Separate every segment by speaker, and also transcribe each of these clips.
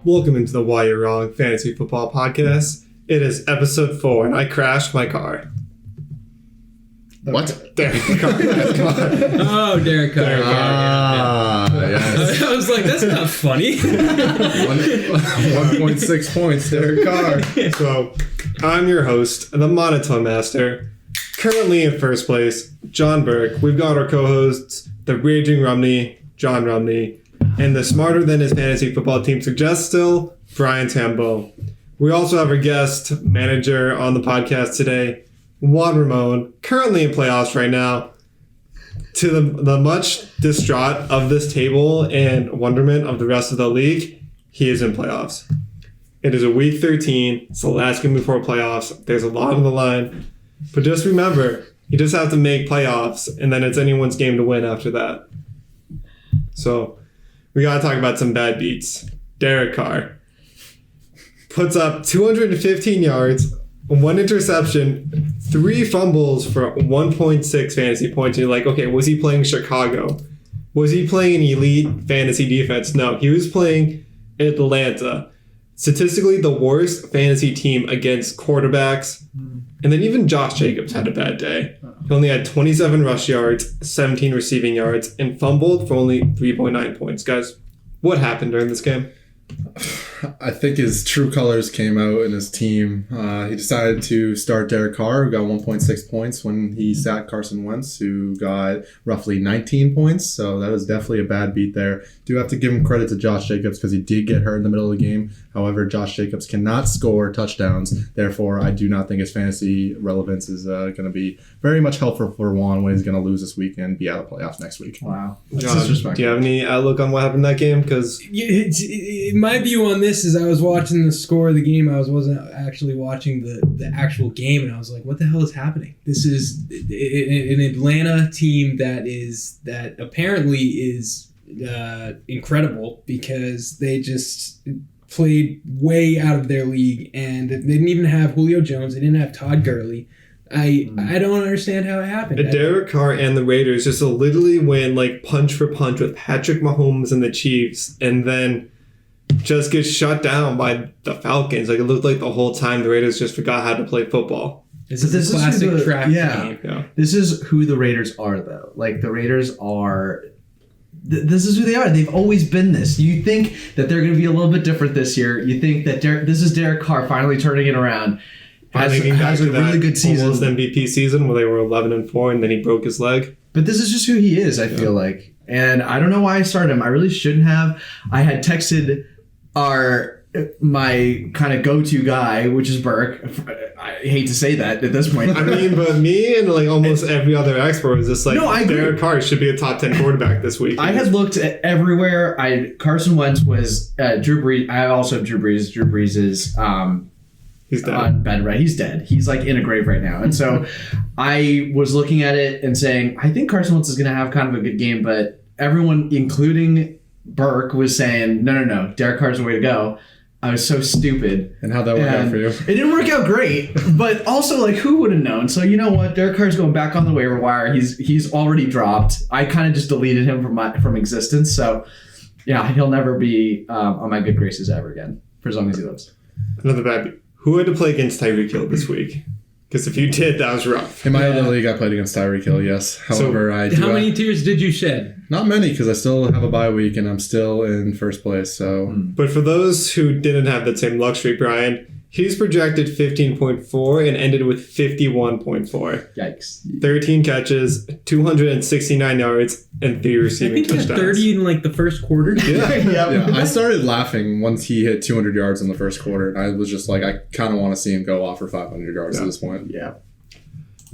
Speaker 1: Welcome into the Why You're Wrong Fantasy Football Podcast. It is episode 4, and I crashed my car.
Speaker 2: What?
Speaker 1: Derek Carr.
Speaker 3: Oh, Derek Carr.
Speaker 2: Yes.
Speaker 3: I was like, that's not funny.
Speaker 2: 1.6 points, Derek Carr.
Speaker 1: So, I'm your host, the Monotone Master. Currently in first place, John Burke. We've got our co-hosts, the Raging Rumney, John Rumney, and the smarter than his fantasy football team suggests still, Brian Tambo. We also have our guest manager on the podcast today, Juan Ramon, currently in playoffs right now. To the much distraught of this table and wonderment of the rest of the league, he is in playoffs. It is a week 13. It's the last game before playoffs. There's a lot on the line. But just remember, you just have to make playoffs, and then it's anyone's game to win after that. So, we got to talk about some bad beats. Derek Carr puts up 215 yards, 1 interception, 3 fumbles for 1.6 fantasy points. And you're like, okay, was he playing Chicago? Was he playing an elite fantasy defense? No, he was playing Atlanta. Statistically, the worst fantasy team against quarterbacks. And then even Josh Jacobs had a bad day. He only had 27 rush yards, 17 receiving yards, and fumbled for only 3.9 points. Guys, what happened during this game?
Speaker 2: I think his true colors came out in his team. He decided to start Derek Carr, who got 1.6 points when he sat Carson Wentz, who got roughly 19 points. So that was definitely a bad beat there. Do have to give him credit to Josh Jacobs because he did get hurt in the middle of the game. However, Josh Jacobs cannot score touchdowns. Therefore, I do not think his fantasy relevance is going to be very much helpful for Juan when he's going to lose this week and be out of playoffs next week.
Speaker 3: Wow.
Speaker 1: John, do you have any outlook on what happened in that game? Because
Speaker 3: my view on this is I was watching the score of the game. I wasn't actually watching the actual game, and I was like, what the hell is happening? This is an Atlanta team that apparently is incredible because they just played way out of their league, and they didn't even have Julio Jones. They didn't have Todd Gurley. I don't understand how it happened.
Speaker 1: Derek Carr and the Raiders just literally went like punch for punch with Patrick Mahomes and the Chiefs, and then just get shut down by the Falcons. Like, it looked like the whole time the Raiders just forgot how to play football.
Speaker 3: This is a classic trap game.
Speaker 4: Yeah. This is who the Raiders are, though. Like, the Raiders are... This is who they are. They've always been this. You think that they're going to be a little bit different this year. You think that this is Derek Carr finally turning it around. Has a really good season.
Speaker 1: Almost MVP season where they were 11-4 and then he broke his leg.
Speaker 4: But this is just who he is, I feel like. And I don't know why I started him. I really shouldn't have. I had texted my kind of go-to guy, which is Burke. I hate to say that at this point.
Speaker 1: I mean, but me and like almost every other expert was just like,
Speaker 4: no, I
Speaker 1: Derek Carr should be a top 10 quarterback this week.
Speaker 4: I had looked at everywhere. Carson Wentz was Drew Brees. I also have Drew Brees. Drew Brees is
Speaker 1: he's dead.
Speaker 4: On bed, right? He's dead. He's like in a grave right now. And so I was looking at it and saying, I think Carson Wentz is going to have kind of a good game, but everyone, including Burke, was saying, no, Derek Carr's the way to go. I was so stupid.
Speaker 2: And how'd that work out for you?
Speaker 4: It didn't work out great, but also, like, who would have known? So, you know what? Derek Carr's going back on the waiver wire. He's already dropped. I kind of just deleted him from existence. So, yeah, he'll never be on my good graces ever again for as long as he lives.
Speaker 1: Another bad. Who had to play against Tyreek Hill this week? Because if you did, that was rough.
Speaker 2: In my other league, I played against Tyreek Hill, yes. However,
Speaker 3: how many tears did you shed?
Speaker 2: Not many, because I still have a bye week and I'm still in first place. So,
Speaker 1: But for those who didn't have that same luxury, Brian, he's projected 15.4 and ended with 51.4.
Speaker 4: Yikes.
Speaker 1: 13 catches, 269 yards, and 3 receiving touchdowns.
Speaker 3: I think he had 30 in like the first quarter.
Speaker 2: Yeah, I started laughing once he hit 200 yards in the first quarter. And I was just like, I kind of want to see him go off for 500 yards at this point.
Speaker 4: Yeah.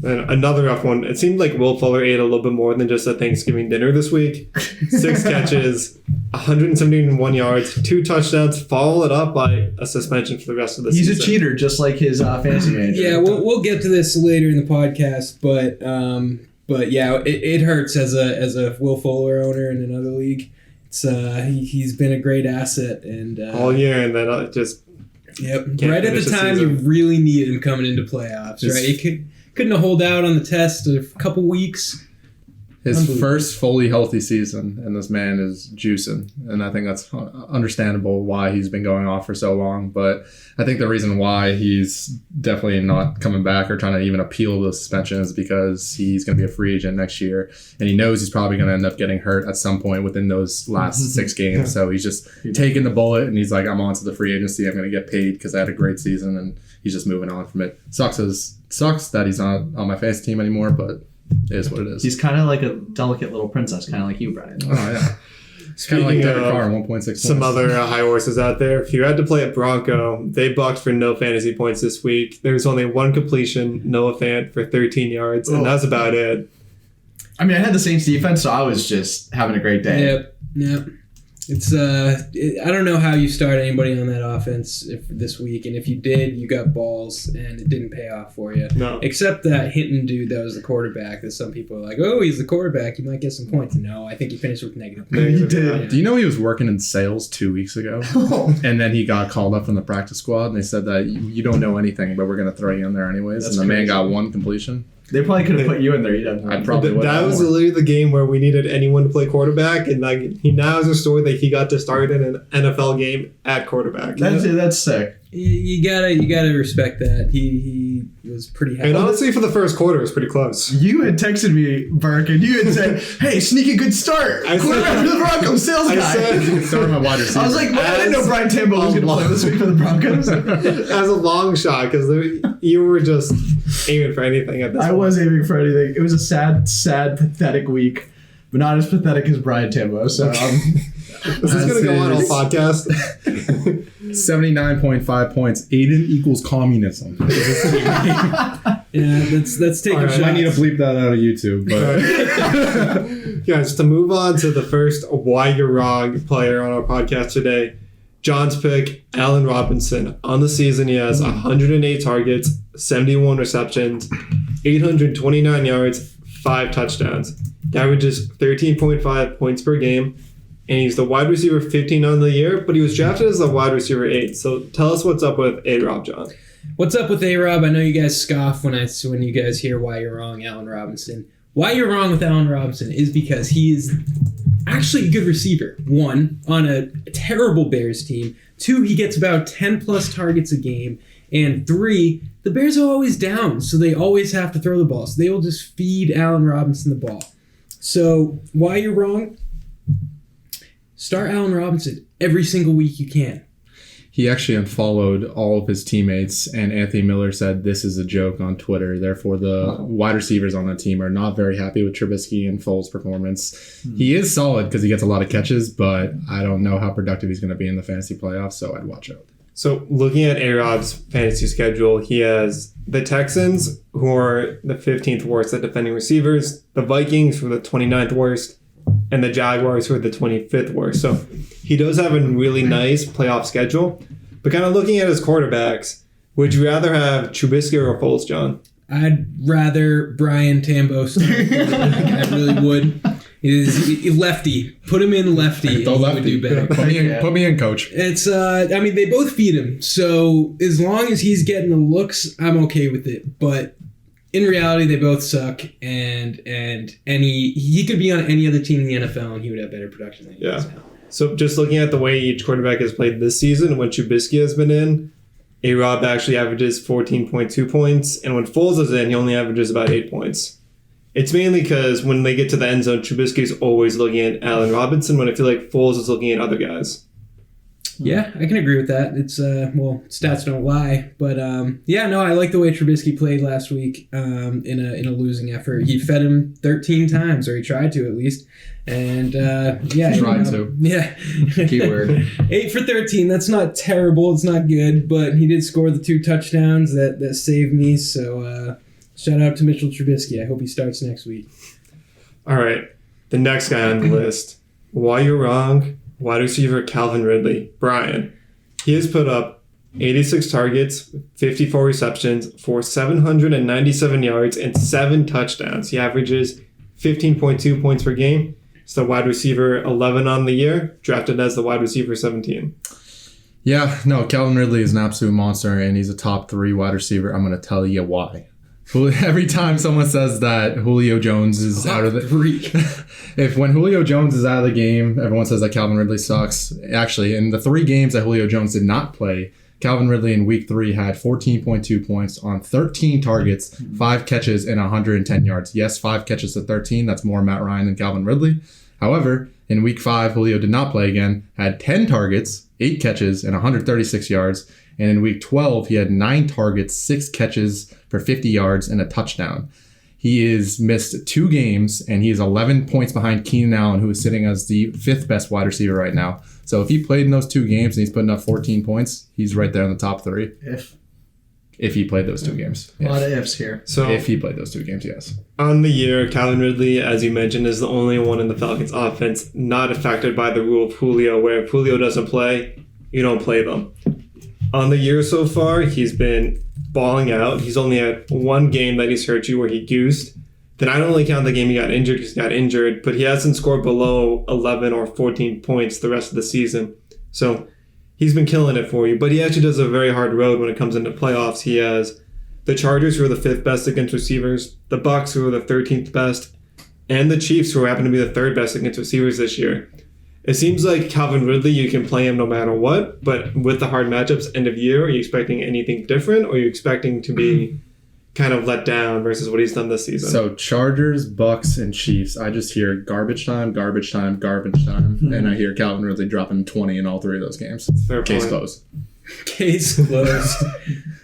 Speaker 1: And another rough one. It seemed like Will Fuller ate a little bit more than just a Thanksgiving dinner this week. 6 catches, 171 yards, 2 touchdowns, followed up by a suspension for the rest of the season.
Speaker 4: He's a cheater, just like his fantasy manager.
Speaker 3: Yeah, we'll get to this later in the podcast, but yeah, it hurts as a Will Fuller owner in another league. It's he's been a great asset and
Speaker 1: all year, and then just
Speaker 3: right at the time you really need him coming into playoffs, right? You couldn't hold out on the test a couple weeks.
Speaker 2: His first fully healthy season, and this man is juicing. And I think that's understandable why he's been going off for so long. But I think the reason why he's definitely not coming back or trying to even appeal the suspension is because he's going to be a free agent next year. And he knows he's probably going to end up getting hurt at some point within those last 6 games. So he's just taking the bullet, and he's like, I'm on to the free agency. I'm going to get paid because I had a great season. And he's just moving on from it. Sucks that he's not on my fantasy team anymore, but it is what it is.
Speaker 4: He's kind of like a delicate little princess, kind of like you, Brian.
Speaker 2: Oh, yeah. It's kind of like Derek Carr, 1.6 points.
Speaker 1: Some other high horses out there. If you had to play at Bronco, they bucked for no fantasy points this week. There was only one completion, Noah Fant for 13 yards, and that's about it.
Speaker 4: I mean, I had the Saints defense, so I was just having a great day.
Speaker 3: Yep. It's I don't know how you start anybody on that offense this week, and if you did, you got balls, and it didn't pay off for you.
Speaker 1: No.
Speaker 3: Except that Hinton dude that was the quarterback. That some people are like, oh, he's the quarterback, he might get some points. No, I think he finished with negative points.
Speaker 4: He did.
Speaker 3: Yeah.
Speaker 2: Do you know he was working in sales 2 weeks ago? And then he got called up from the practice squad, and they said that you don't know anything, but we're going to throw you in there anyways.
Speaker 4: That's
Speaker 2: and the
Speaker 4: crazy.
Speaker 2: man got 1 completion.
Speaker 4: They probably could have put you in there.
Speaker 2: I probably would.
Speaker 1: That was literally the game where we needed anyone to play quarterback, and like he now has a story that he got to start in an NFL game at quarterback.
Speaker 4: That's sick.
Speaker 3: You gotta respect that. He was pretty happy.
Speaker 1: And honestly, for the first quarter, it was pretty close.
Speaker 4: You had texted me, Burke, and you had said, "Hey, sneaky good start.
Speaker 1: I
Speaker 4: Quarterback
Speaker 1: said-
Speaker 4: for the Broncos, sales
Speaker 1: I
Speaker 4: guy."
Speaker 1: said-
Speaker 2: Start my wide receiver.
Speaker 4: I was like, "Man, I didn't know Brian Tambo was going to play this week for the Broncos."
Speaker 1: As a long shot, because you were just aiming for anything at this
Speaker 4: I
Speaker 1: point.
Speaker 4: was aiming for anything. It was a sad, pathetic week, but not as pathetic as Brian Tambo. So
Speaker 1: Is this going to go on all podcast?
Speaker 2: 79.5 points. Aiden equals communism.
Speaker 3: Yeah, let's take a
Speaker 1: All right,
Speaker 3: shot.
Speaker 2: I need to bleep that out of YouTube. But
Speaker 1: Guys, to move on to the first Why You're Wrong player on our podcast today, John's pick, Allen Robinson. On the season, he has 108 targets, 71 receptions, 829 yards, 5 touchdowns. He averages 13.5 points per game, and he's the wide receiver 15 on the year, but he was drafted as a wide receiver 8. So tell us what's up with A-Rob, John.
Speaker 3: What's up with A-Rob? I know you guys scoff when you guys hear Why You're Wrong, Allen Robinson. Why you're wrong with Allen Robinson is because he is actually a good receiver. 1, on a terrible Bears team. 2, he gets about 10 plus targets a game. And 3, the Bears are always down, so they always have to throw the ball. So they will just feed Allen Robinson the ball. So why you're wrong? Start Allen Robinson every single week you can.
Speaker 2: he actually unfollowed all of his teammates, and Anthony Miller said this is a joke on Twitter. Therefore, the wide receivers on the team are not very happy with Trubisky and Foles' performance. He is solid because he gets a lot of catches, but I don't know how productive he's going to be in the fantasy playoffs, so I'd watch out.
Speaker 1: So looking at A-Rob's fantasy schedule, he has the Texans, who are the 15th worst at defending receivers, the Vikings, who are the 29th worst, and the Jaguars, who are the 25th worst. So he does have a really nice playoff schedule. But kind of looking at his quarterbacks, would you rather have Trubisky or Foles, John?
Speaker 3: I'd rather Brian Tambo start. I really would. He's lefty. Put him in lefty.
Speaker 2: Go
Speaker 3: He
Speaker 2: lefty.
Speaker 3: would do better.
Speaker 2: Put me in, coach.
Speaker 3: It's I mean, they both feed him, so as long as he's getting the looks, I'm okay with it. But in reality, they both suck, and he could be on any other team in the NFL, and he would have better production than he does now.
Speaker 1: So just looking at the way each quarterback has played this season, and when Trubisky has been in, A-Rob actually averages 14.2 points, and when Foles is in, he only averages about 8 points. It's mainly because when they get to the end zone, Trubisky is always looking at Allen Robinson, when I feel like Foles is looking at other guys.
Speaker 3: Yeah, I can agree with that. It's stats don't lie, but I like the way Trubisky played last week in a losing effort. He fed him 13 times, or he tried to at least, and
Speaker 2: Tried to.
Speaker 3: Yeah,
Speaker 2: Keyword.
Speaker 3: 8 for 13. That's not terrible. It's not good, but he did score the 2 touchdowns that saved me. So shout out to Mitchell Trubisky. I hope he starts next week.
Speaker 1: All right, the next guy on the list. Why you're wrong. Wide receiver Calvin Ridley. Brian. He has put up 86 targets, 54 receptions for 797 yards and 7 touchdowns. He averages 15.2 points per game. He's the wide receiver 11 on the year, drafted as the wide receiver 17.
Speaker 2: Yeah, no, Calvin Ridley is an absolute monster, and he's a top 3 wide receiver. I'm going to tell you why. Every time someone says that Julio Jones is out of the when Julio Jones is out of the game, everyone says that Calvin Ridley sucks. Actually, in the 3 games that Julio Jones did not play, Calvin Ridley in week 3 had 14.2 points on 13 targets, 5 catches, and 110 yards. Yes, 5 catches to 13. That's more Matt Ryan than Calvin Ridley. However, in week 5, Julio did not play again, had 10 targets, 8 catches, and 136 yards. And in week 12, he had 9 targets, 6 catches for 50 yards, and a touchdown. He is missed 2 games, and he is 11 points behind Keenan Allen, who is sitting as the 5th best wide receiver right now. So if he played in those 2 games and he's putting up 14 points, he's right there in the top 3. If he played those 2 games.
Speaker 4: A lot of ifs here.
Speaker 1: So
Speaker 2: if he played those 2 games, yes.
Speaker 1: On the year, Calvin Ridley, as you mentioned, is the only one in the Falcons offense not affected by the rule of Julio, where if Julio doesn't play, you don't play them. On the year so far, he's been balling out. He's only had 1 game that he's hurt you where he goosed. Then I don't really count the game he got injured because he got injured, but he hasn't scored below 11 or 14 points the rest of the season. So he's been killing it for you, but he actually does a very hard road when it comes into playoffs. He has the Chargers, who are the 5th best against receivers, the Bucs, who are the 13th best, and the Chiefs, who happen to be the 3rd best against receivers this year. It seems like Calvin Ridley, you can play him no matter what, but with the hard matchups end of year, are you expecting anything different, or are you expecting to be kind of let down versus what he's done this season?
Speaker 2: So Chargers, Bucks, and Chiefs, I just hear garbage time, garbage time, garbage time, and I hear Calvin Ridley dropping 20 in all 3 of those games.
Speaker 1: Fair
Speaker 2: Case
Speaker 1: point.
Speaker 2: closed.
Speaker 3: Case closed.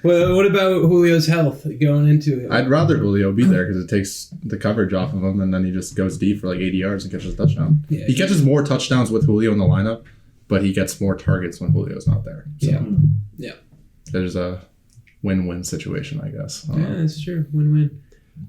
Speaker 3: Well, what about Julio's health going into it?
Speaker 2: I'd rather Julio be there because it takes the coverage off of him, and then he just goes deep for like 80 yards and catches a touchdown.
Speaker 3: Yeah,
Speaker 2: he catches more touchdowns with Julio in the lineup, but he gets more targets when Julio's not there. So
Speaker 3: Yeah.
Speaker 2: there's a win-win situation, I guess.
Speaker 3: Yeah, that's true. Win-win.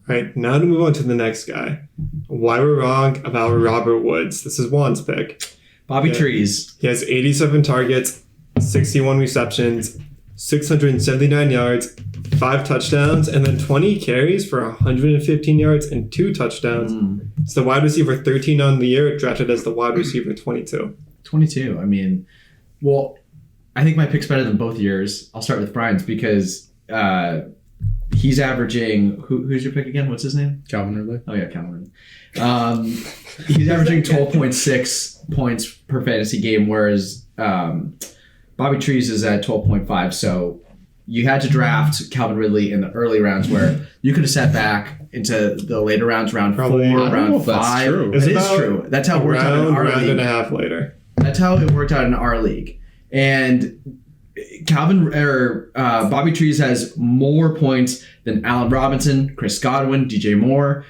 Speaker 1: All right, now to move on to the next guy. Why we're wrong about Robert Woods. This is Juan's pick.
Speaker 4: Bobby Trees.
Speaker 1: He has 87 targets, 61 receptions, 679 yards, 5 touchdowns, and then 20 carries for 115 yards and 2 touchdowns. It's the wide receiver 13 on the year, drafted as the wide receiver 22.
Speaker 4: 22. I mean, well, I think my pick's better than both years. I'll start with Brian's because he's averaging. Who's your pick again? What's his name?
Speaker 2: Calvin Ridley.
Speaker 4: Oh yeah, Calvin. He's averaging 12.6 points per fantasy game, whereas Bobby Trees is at 12.5. So you had to draft Calvin Ridley in the early rounds, where you could have sat back into the later rounds, round
Speaker 1: Probably.
Speaker 4: 4,
Speaker 1: I don't
Speaker 4: round
Speaker 2: know if
Speaker 4: 5.
Speaker 2: that's true.
Speaker 4: It
Speaker 1: It's
Speaker 4: is
Speaker 1: about
Speaker 4: true. That's how it worked out in our
Speaker 1: round
Speaker 4: league.
Speaker 1: and a half later.
Speaker 4: That's how it worked out in our league. And Bobby Trees has more points than Allen Robinson, Chris Godwin, DJ Moore,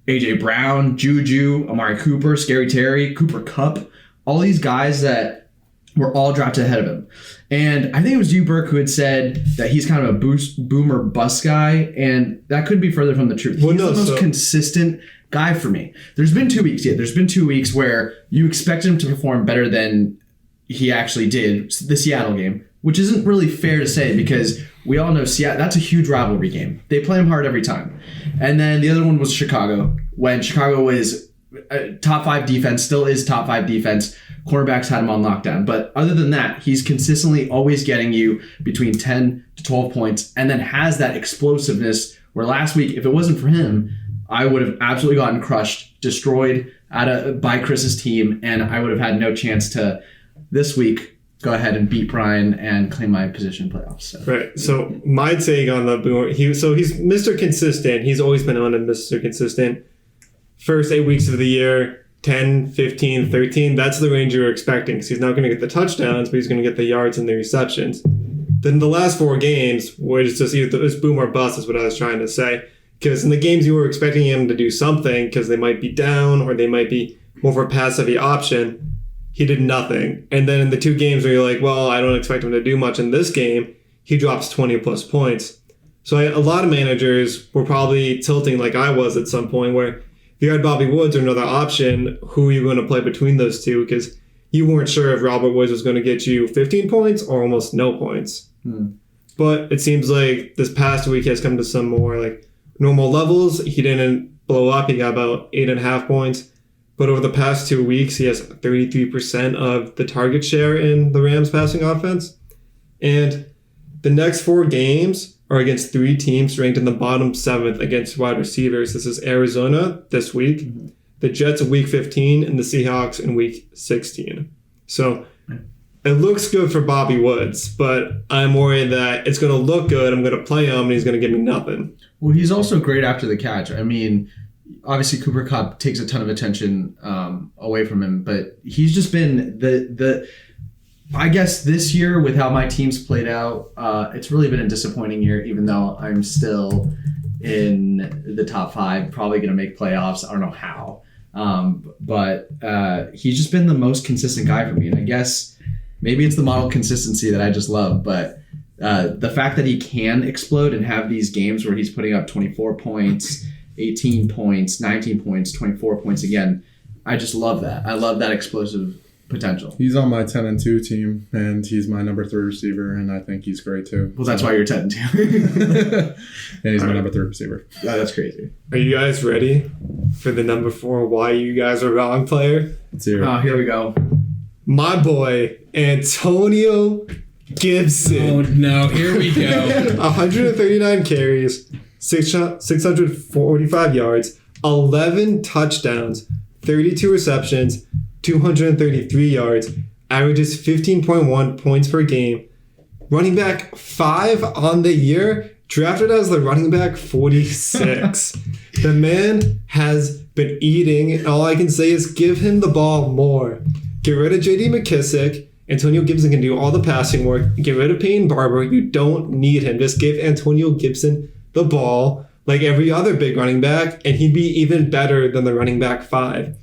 Speaker 4: AJ Brown, Juju, Amari Cooper, Scary Terry, Cooper Kupp, all these guys that were all drafted ahead of him. And I think it was you, Burke, who had said that he's kind of a boomer bust guy, and that couldn't be further from the truth. He's the most consistent guy for me. There's been 2 weeks. Yeah, there's been 2 weeks where you expected him to perform better than he actually did, the Seattle game, which isn't really fair to say because we all know Seattle, that's a huge rivalry game. They play him hard every time. And then the other one was Chicago, when Chicago was top 5 defense, still is top 5 defense. Cornerbacks had him on lockdown. But other than that, he's consistently always getting you between 10 to 12 points and then has that explosiveness where last week, if it wasn't for him, I would have absolutely gotten crushed, destroyed by Chris's team, and I would have had no chance to this week go ahead and beat Brian and claim my position in playoffs. So.
Speaker 1: Right. So my take on the Boomer, he's Mr. Consistent. He's always been on a Mr. Consistent. First 8 weeks of the year, 10, 15, 13, that's the range you're expecting because he's not going to get the touchdowns, but he's going to get the yards and the receptions. Then the last 4 games, where it's just either it's boom or bust is what I was trying to say. Because in the games you were expecting him to do something because they might be down or they might be more of a pass-heavy option, he did nothing. And then in the 2 games where you're like, well, I don't expect him to do much in this game, he drops 20-plus points. So a lot of managers were probably tilting like I was at some point where if you had Bobby Woods or another option, who are you going to play between those two? Because you weren't sure if Robert Woods was going to get you 15 points or almost no points. But it seems like this past week has come to some more like normal levels. He didn't blow up. He got about 8.5 points. But over the past 2 weeks, he has 33% of the target share in the Rams passing offense. And the next 4 games, are against 3 teams ranked in the bottom 7th against wide receivers. This is Arizona this week, the Jets in week 15, and the Seahawks in week 16. So it looks good for Bobby Woods, but I'm worried that it's going to look good. I'm going to play him, and he's going to give me nothing.
Speaker 4: Well, he's also great after the catch. I mean, obviously Cooper Kupp takes a ton of attention away from him, but he's just been the I guess this year with how my team's played out, it's really been a disappointing year, even though I'm still in the top 5, probably going to make playoffs. I don't know how. But he's just been the most consistent guy for me. And I guess maybe it's the model consistency that I just love, but the fact that he can explode and have these games where he's putting up 24 points, 18 points, 19 points, 24 points again, I just love that. I love that explosive potential.
Speaker 2: He's on my 10-2 team, and he's my number 3 receiver, and I think he's great too.
Speaker 4: Well, that's why you're 10-2.
Speaker 2: And he's my number 3 receiver.
Speaker 4: Oh, that's crazy.
Speaker 1: Are you guys ready for the number 4 why you guys are wrong player?
Speaker 2: Let's hear it.
Speaker 4: Oh, here we go.
Speaker 1: My boy, Antonio Gibson.
Speaker 3: Oh no, here we go.
Speaker 1: 139 carries, 645 yards, 11 touchdowns, 32 receptions, 233 yards, averages 15.1 points per game. Running back 5 on the year, drafted as the running back 46. The man has been eating, and all I can say is give him the ball more. Get rid of J.D. McKissick. Antonio Gibson can do all the passing work. Get rid of Peyton Barber. You don't need him. Just give Antonio Gibson the ball like every other big running back, and he'd be even better than the running back 5.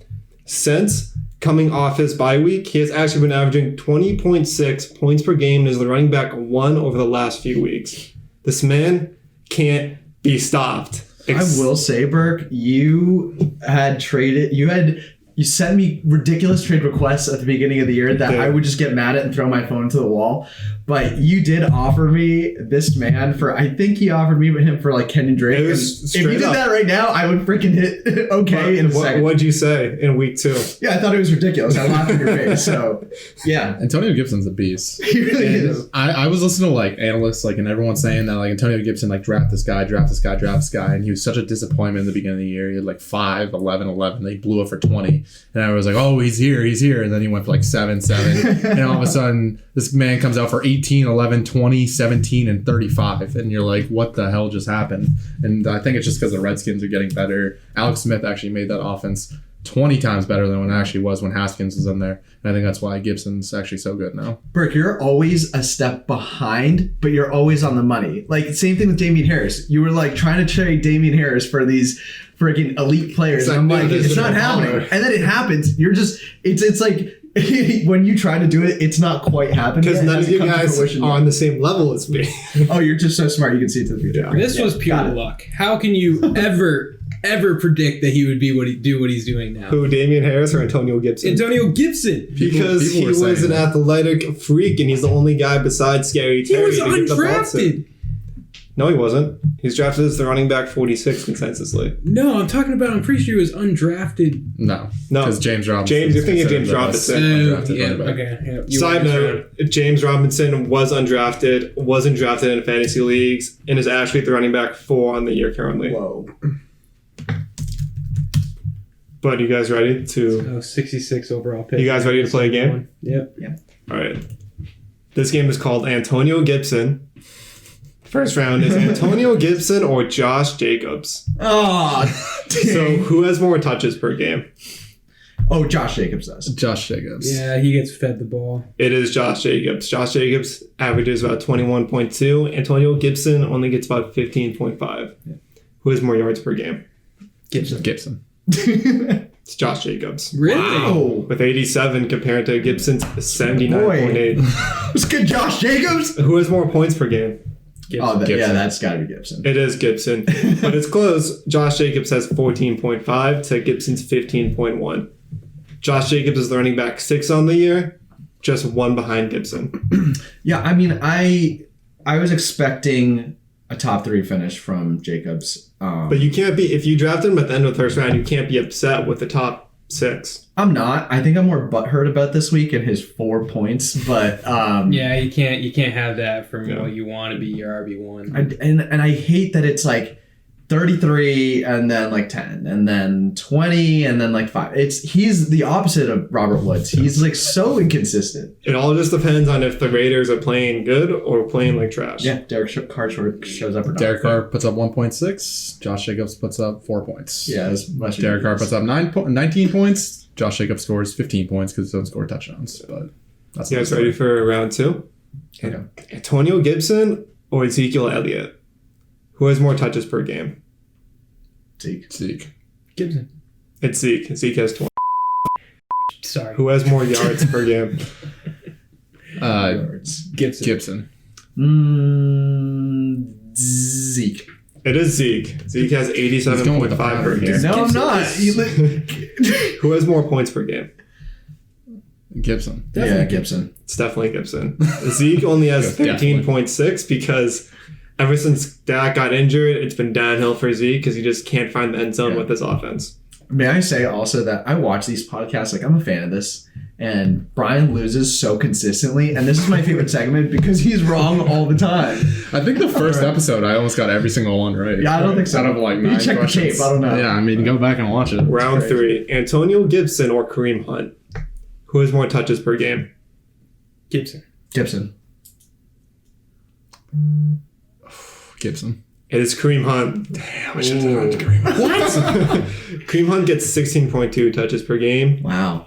Speaker 1: Since coming off his bye week, he has actually been averaging 20.6 points per game as the running back 1 over the last few weeks. This man can't be stopped.
Speaker 4: I will say, Burke, you sent me ridiculous trade requests at the beginning of the year that I would just get mad at and throw my phone into the wall. But you did offer me this man for, I think he offered me him for like Kenyon Drake. If you did that right now, I would freaking hit okay in a second.
Speaker 1: What'd you say in week 2?
Speaker 4: Yeah, I thought it was ridiculous. I laughed in your face. So, yeah.
Speaker 2: Antonio Gibson's a beast.
Speaker 4: He really is.
Speaker 2: I was listening to like analysts, like, and everyone saying that like Antonio Gibson, like draft this guy, and he was such a disappointment in the beginning of the year. He had like 5, 11, 11. They blew it for 20, and I was like, oh, he's here, and then he went for like 7, and all of a sudden this man comes out for 18, 11, 20, 17, and 35, and you're like, what the hell just happened? And I think it's just because the Redskins are getting better. Alex Smith actually made that offense 20 times better than when it actually was when Haskins was in there. And I think that's why Gibson's actually so good now.
Speaker 4: Burke, you're always a step behind, but you're always on the money. Like, same thing with Damian Harris. You were like trying to trade Damian Harris for these freaking elite players. And I'm like, it's not happening. And then it happens. You're just, it's like, when you try to do it, it's not quite happening.
Speaker 1: Because none of you guys are on the same level as me.
Speaker 4: Oh, you're just so smart. You can see it to the future.
Speaker 1: Yeah.
Speaker 3: This was pure luck. How can you ever predict that he would be what he's doing now?
Speaker 1: Who, Damian Harris or Antonio Gibson?
Speaker 3: Antonio Gibson.
Speaker 1: Because he was an athletic freak, and he's the only guy besides Scary Terry.
Speaker 3: He was undrafted.
Speaker 1: No, he wasn't. He's drafted as the running back 46 consensusly.
Speaker 3: No, I'm talking about, I'm pretty sure he was undrafted.
Speaker 2: No. Because James Robinson.
Speaker 1: You're thinking of James Robinson.
Speaker 3: Okay. Yeah,
Speaker 1: Side note, James Robinson wasn't drafted in fantasy leagues, and is actually the running back 4 on the year currently.
Speaker 4: Whoa.
Speaker 1: But you guys ready to...
Speaker 3: 66 overall pick.
Speaker 1: You guys ready to play a game?
Speaker 3: Yep.
Speaker 4: Yeah.
Speaker 1: All right. This game is called Antonio Gibson. First round is Antonio Gibson or Josh Jacobs.
Speaker 4: Oh,
Speaker 1: so who has more touches per game?
Speaker 4: Oh, Josh Jacobs does.
Speaker 2: Josh Jacobs.
Speaker 3: Yeah, he gets fed the ball.
Speaker 1: It is Josh Jacobs. Josh Jacobs averages about 21.2. Antonio Gibson only gets about 15.5. Yeah. Who has more yards per game?
Speaker 2: Gibson.
Speaker 1: It's Josh Jacobs.
Speaker 3: Really?
Speaker 4: Wow.
Speaker 1: With 87 compared to Gibson's 79.8.
Speaker 4: It's good, Josh Jacobs.
Speaker 1: Who has more points per game?
Speaker 3: Gibson.
Speaker 4: Yeah, that's got to be Gibson.
Speaker 1: It is Gibson. But it's close. Josh Jacobs has 14.5 to Gibson's 15.1. Josh Jacobs is the running back 6 on the year, just 1 behind Gibson.
Speaker 4: Yeah, I mean, I was expecting a top 3 finish from Jacobs.
Speaker 1: But you can't be, if you draft him at the end of the first round, you can't be upset with the top 6.
Speaker 4: I'm not. I think I'm more butthurt about this week and his 4 points, but
Speaker 3: Yeah, you can't have that from what you want to be your RB1.
Speaker 4: and I hate that it's like 33 and then like 10 and then 20 and then like 5. He's the opposite of Robert Woods. He's like so inconsistent.
Speaker 1: It all just depends on if the Raiders are playing good or playing like trash.
Speaker 4: Yeah, Derek Carr shows up or not.
Speaker 2: Derek Carr puts up 1.6. Josh Jacobs puts up 4 points.
Speaker 4: Yeah, as much.
Speaker 2: Derek Carr puts up 19 points. Josh Jacobs scores 15 points because he doesn't score touchdowns. But that's
Speaker 1: You guys ready for round 2?
Speaker 4: Okay.
Speaker 1: Antonio Gibson or Ezekiel Elliott? Who has more touches per game?
Speaker 2: Zeke.
Speaker 3: Gibson.
Speaker 1: It's Zeke. Zeke has 20.
Speaker 3: Sorry.
Speaker 1: Who has more yards per game?
Speaker 3: Gibson.
Speaker 4: Zeke.
Speaker 1: It is Zeke. Zeke has 87.5 per game.
Speaker 4: No, I'm not.
Speaker 1: Who has more points per game?
Speaker 2: Gibson.
Speaker 4: Yeah, Gibson.
Speaker 1: It's definitely Gibson. Zeke only has 13.6 because ever since Dak got injured, it's been downhill for Zeke because he just can't find the end zone with his offense.
Speaker 4: May I say also that I watch these podcasts, like I'm a fan of this, and Brian loses so consistently, and this is my favorite segment because he's wrong all the time.
Speaker 2: I think the first episode, I almost got every single one right.
Speaker 4: Yeah, I don't think so.
Speaker 2: Out of like
Speaker 4: You
Speaker 2: 9
Speaker 4: check the
Speaker 2: questions.
Speaker 4: tape, I don't know.
Speaker 2: Yeah, I mean, go back and watch it.
Speaker 1: Round 3. Antonio Gibson or Kareem Hunt? Who has more touches per game?
Speaker 3: Gibson.
Speaker 4: Gibson.
Speaker 2: Gibson.
Speaker 1: It is Kareem Hunt.
Speaker 2: Damn, I should have gone to Kareem.
Speaker 1: Kareem Hunt gets 16.2 touches per game.
Speaker 4: Wow.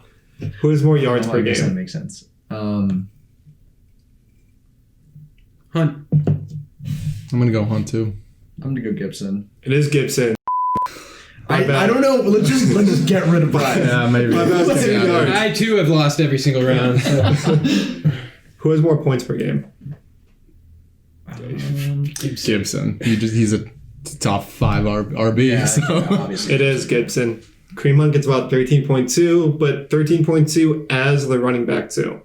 Speaker 1: Who has more yards per
Speaker 4: I guess that
Speaker 1: game?
Speaker 4: makes sense.
Speaker 3: Hunt.
Speaker 2: I'm going to go Hunt too.
Speaker 4: I'm gonna go Gibson.
Speaker 1: It is Gibson.
Speaker 4: I don't know. Let's just get rid of Brian.
Speaker 2: Yeah, maybe.
Speaker 3: I too have lost every single round. So.
Speaker 1: Who has more points per game?
Speaker 2: Gibson. He's a top 5 RB.
Speaker 4: Yeah,
Speaker 2: so.
Speaker 4: obviously.
Speaker 1: It is Gibson. Kareem Hunt gets about 13.2, but 13.2 as the running back too.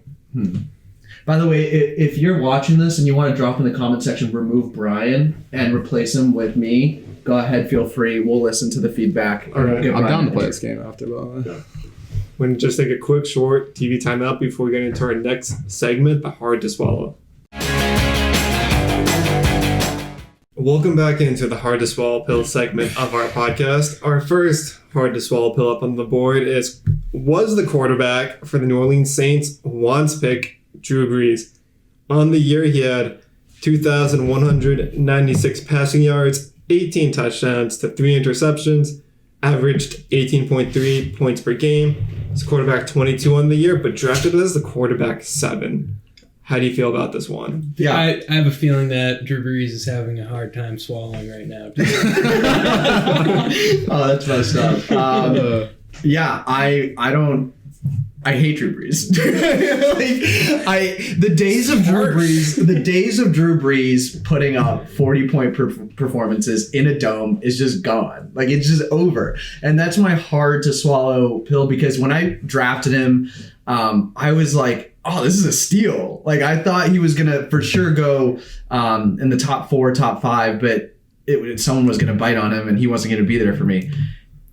Speaker 4: By the way, if you're watching this and you want to drop in the comment section, remove Brian and replace him with me, go ahead, feel free. We'll listen to the feedback.
Speaker 1: All right.
Speaker 2: I'm down to play this game after, by the way.
Speaker 1: We're going to just take a quick, short TV timeout before we get into our next segment, the hard to swallow. Welcome back into the hard to swallow pill segment of our podcast. Our first hard to swallow pill up on the board was the quarterback for the New Orleans Saints once pick, Drew Brees. On the year, he had 2,196 passing yards, 18 touchdowns to 3 interceptions, averaged 18.3 points per game. He's quarterback 22 on the year, but drafted as the quarterback 7. How do you feel about this one?
Speaker 4: Yeah.
Speaker 3: I have a feeling that Drew Brees is having a hard time swallowing right now.
Speaker 4: Oh, that's messed up. Yeah, I hate Drew Brees. The days of Drew Brees putting up 40-point performances in a dome is just gone. Like, it's just over. And that's my hard to swallow pill, because when I drafted him, I was like, oh, this is a steal. Like, I thought he was gonna for sure go in the top 4, top 5, but someone was gonna bite on him and he wasn't gonna be there for me.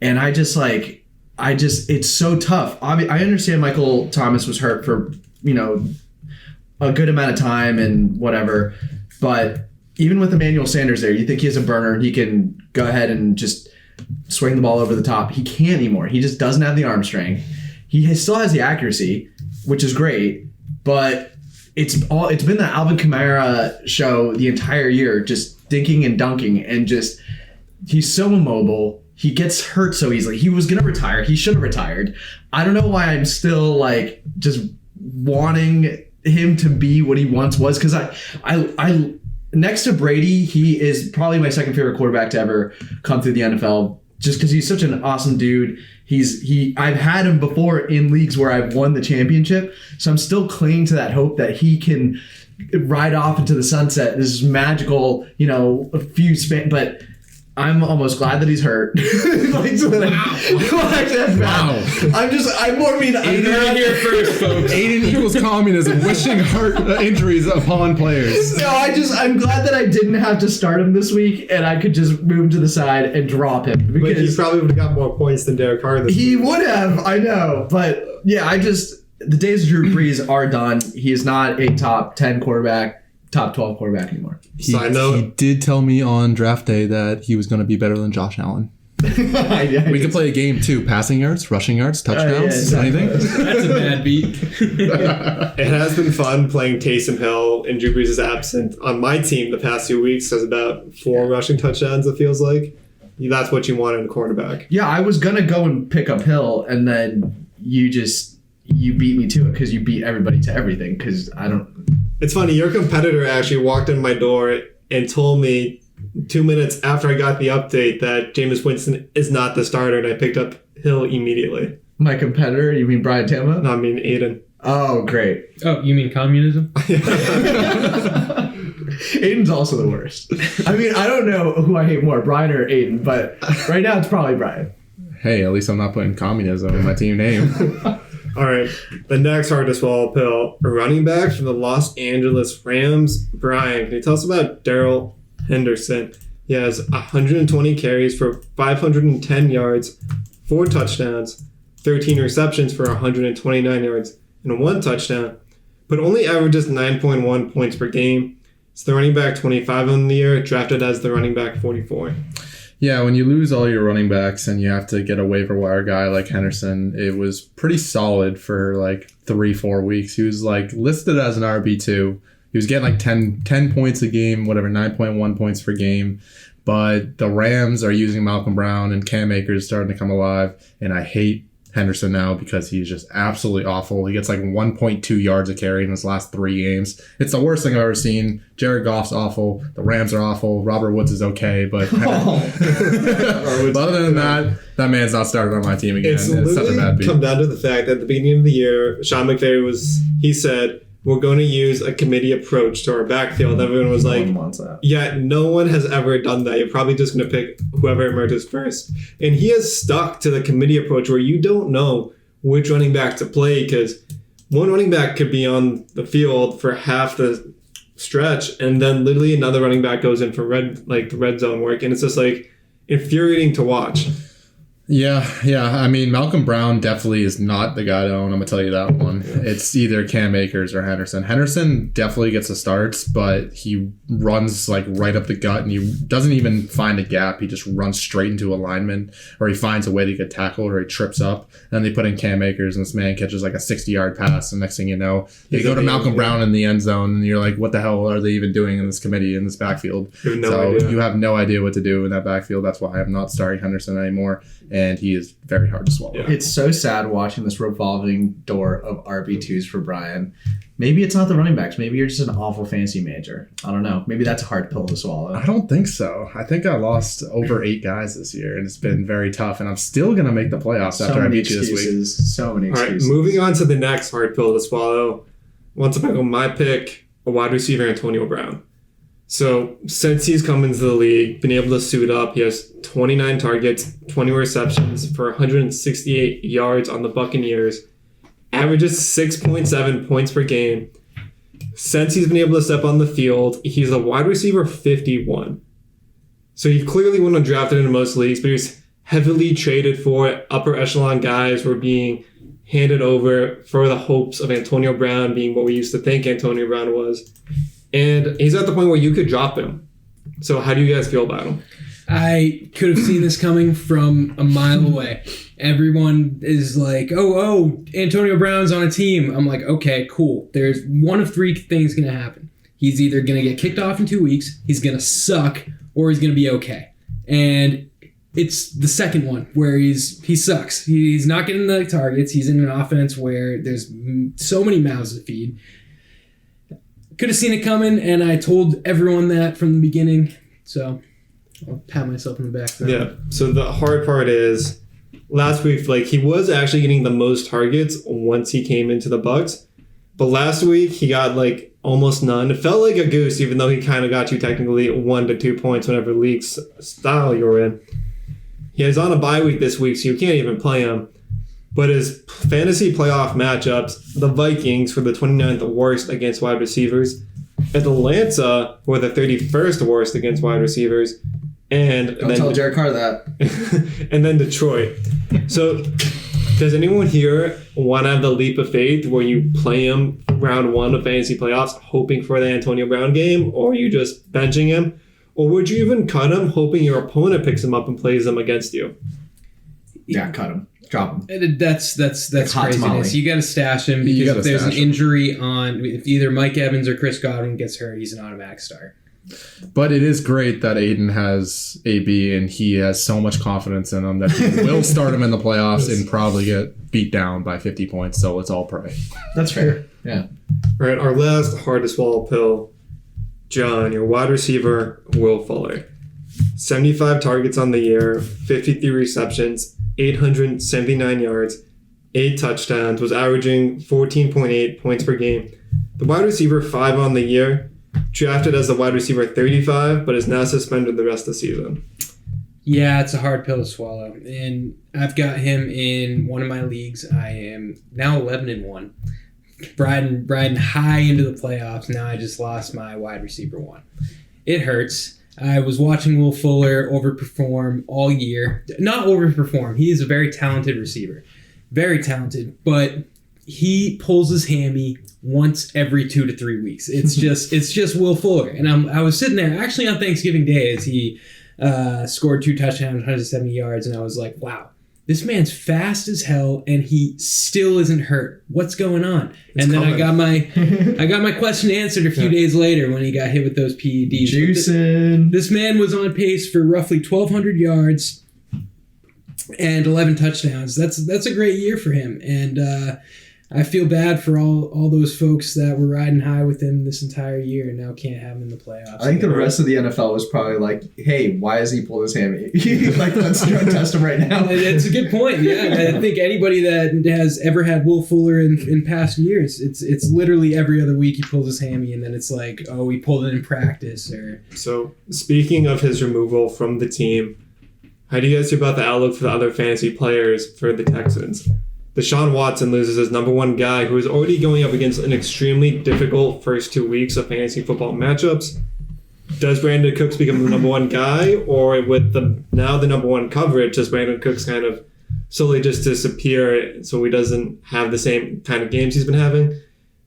Speaker 4: And it's so tough. I understand Michael Thomas was hurt for, a good amount of time and whatever, but even with Emmanuel Sanders there, you think he has a burner and he can go ahead and just swing the ball over the top. He can't anymore. He just doesn't have the arm strength. He still has the accuracy, which is great, but it's been the Alvin Kamara show the entire year, just dinking and dunking, and just he's so immobile. He gets hurt so easily. He was gonna retire. He should have retired. I don't know why I'm still like just wanting him to be what he once was, because I next to Brady, he is probably my second favorite quarterback to ever come through the NFL, just because he's such an awesome dude. I've had him before in leagues where I've won the championship, so I'm still clinging to that hope that he can ride off into the sunset. This is magical, but I'm almost glad that he's hurt. Like, so that I'm more mean.
Speaker 3: Aiden here first, folks.
Speaker 2: Aiden equals communism, wishing heart injuries upon players.
Speaker 4: No, I'm glad that I didn't have to start him this week, and I could just move him to the side and drop him.
Speaker 1: But he
Speaker 4: Because
Speaker 1: probably would have got more points than Derek Carr this
Speaker 4: he
Speaker 1: week.
Speaker 4: would have, I know. But yeah, the days of Drew Brees are done. He is not a top 10 quarterback, top 12 quarterback anymore.
Speaker 1: Side note.
Speaker 2: He did tell me on draft day that he was going to be better than Josh Allen. We could play a game too. Passing yards, rushing yards, touchdowns,
Speaker 4: exactly.
Speaker 2: anything.
Speaker 3: That's a bad beat.
Speaker 1: It has been fun playing Taysom Hill and Drew Brees is absent. On my team the past few weeks has about 4 rushing touchdowns, it feels like. That's what you want in a quarterback.
Speaker 4: Yeah, I was going to go and pick up Hill, and then you beat me to it because you beat everybody to everything because I don't...
Speaker 1: It's funny, your competitor actually walked in my door and told me 2 minutes after I got the update that Jameis Winston is not the starter, and I picked up Hill immediately.
Speaker 4: My competitor? You mean Brian Tama?
Speaker 1: No, I mean Aiden.
Speaker 4: Oh, great.
Speaker 3: Oh, you mean communism?
Speaker 4: Aiden's also the worst. I mean, I don't know who I hate more, Brian or Aiden, but right now it's probably Brian.
Speaker 2: Hey, at least I'm not putting communism in my team name.
Speaker 1: All right, the next hard to swallow pill, a running back from the Los Angeles Rams. Brian, can you tell us about Darrell Henderson? He has 120 carries for 510 yards, 4 touchdowns, 13 receptions for 129 yards, and 1 touchdown, but only averages 9.1 points per game. It's the running back 25 on the year, drafted as the running back 44.
Speaker 2: Yeah, when you lose all your running backs and you have to get a waiver wire guy like Henderson, it was pretty solid for like 3-4 weeks. He was like listed as an RB2. He was getting like 10 points a game, whatever, 9.1 points per game. But the Rams are using Malcolm Brown and Cam Akers starting to come alive. And I hate Henderson now because he's just absolutely awful. He gets like 1.2 yards a carry in his last 3 games. It's the worst thing I've ever seen. Jared Goff's awful. The Rams are awful. Robert Woods is okay, but other than that man's not starting on my team again.
Speaker 1: It's
Speaker 2: such a bad
Speaker 1: literally
Speaker 2: beat.
Speaker 1: come down to the fact that at the beginning of the year, Sean McVay he said, we're going to use a committee approach to our backfield. Everyone was like,
Speaker 4: one wants that.
Speaker 1: yeah, no one has ever done that. You're probably just going to pick whoever emerges first. And he has stuck to the committee approach where you don't know which running back to play because one running back could be on the field for half the stretch and then literally another running back goes in for the red zone work. And it's just like infuriating to watch.
Speaker 2: Yeah. I mean, Malcolm Brown definitely is not the guy to own. I'm going to tell you that one. It's either Cam Akers or Henderson. Henderson definitely gets the starts, but he runs like right up the gut and he doesn't even find a gap. He just runs straight into a lineman or he finds a way to get tackled or he trips up. Then they put in Cam Akers and this man catches like a 60-yard pass. And next thing you know, they go to Malcolm Brown in the end zone and you're like, what the hell are they even doing in this committee, in this backfield?
Speaker 1: You have no idea.
Speaker 2: You have no idea what to do in that backfield. That's why I'm not starting Henderson anymore. And he is very hard to swallow.
Speaker 1: Yeah.
Speaker 4: It's so sad watching this revolving door of RB2s for Brian. Maybe it's not the running backs. Maybe you're just an awful fantasy manager. I don't know. Maybe that's a hard pill to swallow.
Speaker 2: I don't think so. I think I lost over 8 guys this year, and it's been very tough. And I'm still going to make the playoffs after I beat you this week.
Speaker 4: So many
Speaker 1: All right,
Speaker 4: excuses.
Speaker 1: moving on to the next hard pill to swallow. Once again, my pick, a wide receiver, Antonio Brown. So since he's come into the league, been able to suit up, he has 29 targets, 20 receptions for 168 yards on the Buccaneers, averages 6.7 points per game. Since he's been able to step on the field, he's a wide receiver 51. So he clearly wouldn't have drafted in most leagues, but he was heavily traded for. Upper echelon guys were being handed over for the hopes of Antonio Brown being what we used to think Antonio Brown was. And he's at the point where you could drop him. So how do you guys feel about him?
Speaker 3: I could have seen this coming from a mile away. Everyone is like, oh, Antonio Brown's on a team. I'm like, okay, cool. There's one of 3 things going to happen. He's either going to get kicked off in 2 weeks, he's going to suck, or he's going to be okay. And it's the second one where he sucks. He's not getting the targets. He's in an offense where there's so many mouths to feed. Could have seen it coming, and I told everyone that from the beginning. So I'll pat myself in the back there.
Speaker 1: Yeah. So the hard part is last week, he was actually getting the most targets once he came into the Bucs. But last week he got almost none. It felt like a goose, even though he kind of got you technically 1 to 2 points whenever league's style you were in. He is on a bye week this week, so you can't even play him. But his fantasy playoff matchups, the Vikings were the 29th worst against wide receivers. Atlanta were the 31st worst against wide receivers. And
Speaker 4: Don't tell Derek Carr that.
Speaker 1: and then Detroit. So does anyone here want to have the leap of faith where you play him round 1 of fantasy playoffs hoping for the Antonio Brown game, or are you just benching him? Or would you even cut him hoping your opponent picks him up and plays him against you?
Speaker 4: Yeah, cut him. Drop him.
Speaker 3: That's
Speaker 4: hot
Speaker 3: craziness.
Speaker 4: tamale.
Speaker 3: You got to stash him because if there's an injury on, if either Mike Evans or Chris Godwin gets hurt, he's an automatic start.
Speaker 2: But it is great that Aiden has AB and he has so much confidence in him that he will start him in the playoffs and probably get beat down by 50 points. So let's all pray.
Speaker 4: That's fair. Yeah.
Speaker 1: All right, our last hard to swallow pill. John, your wide receiver, Will Fuller. 75 targets on the year, 53 receptions, 879 yards, 8 touchdowns, was averaging 14.8 points per game. The wide receiver 5 on the year, drafted as the wide receiver 35, but is now suspended the rest of the season.
Speaker 3: Yeah, it's a hard pill to swallow. And I've got him in one of my leagues. I am now 11-1. Riding high into the playoffs. Now I just lost my wide receiver 1. It hurts. I was watching Will Fuller overperform all year. Not overperform. He is a very talented receiver. Very talented. But he pulls his hammy once every 2 to 3 weeks. It's just Will Fuller. And I was sitting there actually on Thanksgiving Day as he scored 2 touchdowns, 170 yards, and I was like, wow, this man's fast as hell and he still isn't hurt. What's going on? And then I got my question answered a few days later when he got hit with those PEDs.
Speaker 4: Juicing.
Speaker 3: This man was on pace for roughly 1,200 yards and 11 touchdowns. That's a great year for him. And I feel bad for all those folks that were riding high with him this entire year and now can't have him in the playoffs.
Speaker 4: I think the rest of the NFL was probably like, hey, why is he pulling his hammy? Like, let's drug test him right now.
Speaker 3: It's a good point. Yeah, I think anybody that has ever had Will Fuller in past years, it's literally every other week he pulls his hammy and then it's like, oh, he pulled it in practice. Or
Speaker 1: So speaking of his removal from the team, how do you guys feel about the outlook for the other fantasy players for the Texans? Deshaun Watson loses his number 1 guy who is already going up against an extremely difficult first 2 weeks of fantasy football matchups. Does Brandon Cooks become the number 1 guy, or with the number 1 coverage, does Brandon Cooks kind of slowly just disappear so he doesn't have the same kind of games he's been having?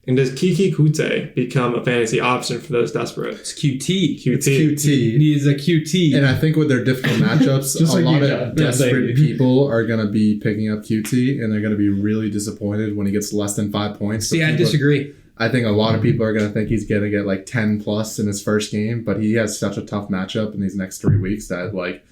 Speaker 1: And does Kiki Kute become a fantasy option for those desperate?
Speaker 3: it's QT.
Speaker 2: It's QT.
Speaker 3: He is a QT.
Speaker 2: And I think with their difficult matchups,
Speaker 4: Just
Speaker 2: a
Speaker 4: like
Speaker 2: lot
Speaker 4: you,
Speaker 2: of
Speaker 4: John.
Speaker 2: desperate people are going to be picking up QT, and they're going to be really disappointed when he gets less than 5 points.
Speaker 3: See, I disagree.
Speaker 2: I think a lot of people are going to think he's going to get like 10 plus in his first game, but he has such a tough matchup in these next 3 weeks that like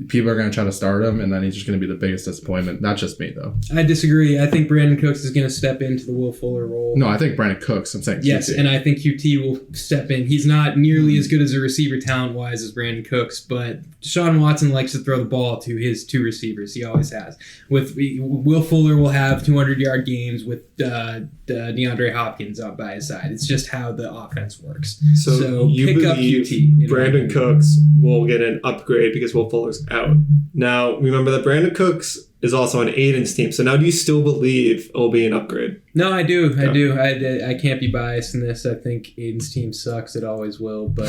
Speaker 2: people are going to try to start him, and then he's just going to be the biggest disappointment. Not just me, though.
Speaker 3: I disagree. I think Brandon Cooks is going to step into the Will Fuller role.
Speaker 2: No, I think Brandon Cooks. I'm saying
Speaker 3: Yes,
Speaker 2: QT.
Speaker 3: and I think QT will step in. He's not nearly as good as a receiver talent-wise as Brandon Cooks, but Deshaun Watson likes to throw the ball to his 2 receivers. He always has. Will Fuller will have 200-yard games with DeAndre Hopkins out by his side. It's just how the offense works.
Speaker 1: So you
Speaker 3: pick up
Speaker 1: believe
Speaker 3: QT.
Speaker 1: Brandon Cooks will get an upgrade because Will Fuller's out. Now, remember that Brandon Cooks is also on Aiden's team. So now do you still believe it will be an upgrade?
Speaker 3: No, I do.
Speaker 1: Yeah.
Speaker 3: I do. I can't be biased in this. I think Aiden's team sucks. It always will. But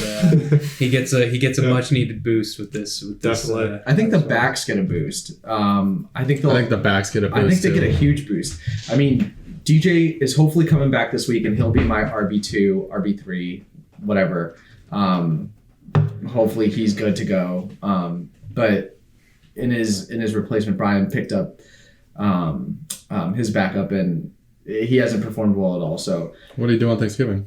Speaker 3: he gets a much needed boost with this.
Speaker 1: Definitely.
Speaker 4: I think the backs get a boost. I think the
Speaker 2: backs get a boost.
Speaker 4: I think they
Speaker 2: too.
Speaker 4: get a huge boost. I mean, DJ is hopefully coming back this week, and he'll be my RB2, RB3, whatever. Hopefully he's good to go. But in his replacement, Brian picked up his backup, and he hasn't performed well at all. So
Speaker 2: What do you do on Thanksgiving?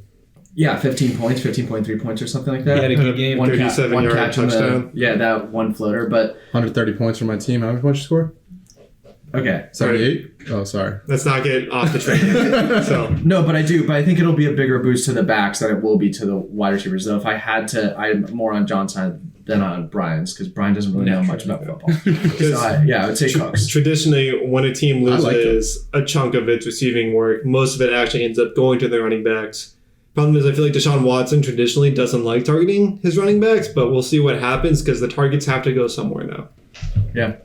Speaker 4: yeah, 15 points, 15.3 points or something like that.
Speaker 3: He had a good game.
Speaker 4: One
Speaker 1: 37-yard
Speaker 4: catch on
Speaker 1: touchdown.
Speaker 4: that one floater. But
Speaker 2: 130 points for my team. How many points you score?
Speaker 4: okay,
Speaker 2: 78? Oh, sorry.
Speaker 1: Let's not get off the train. So
Speaker 4: no, but I think it'll be a bigger boost to the backs than it will be to the wide receivers. Though if I had to, I'm more on John's side than on Brian's because Brian doesn't really know much about football. So I would say Cooks.
Speaker 1: Traditionally, when a team loses a chunk of its receiving work, most of it actually ends up going to the running backs. Problem is, I feel like Deshaun Watson traditionally doesn't like targeting his running backs, but we'll see what happens because the targets have to go somewhere now.
Speaker 4: Yeah.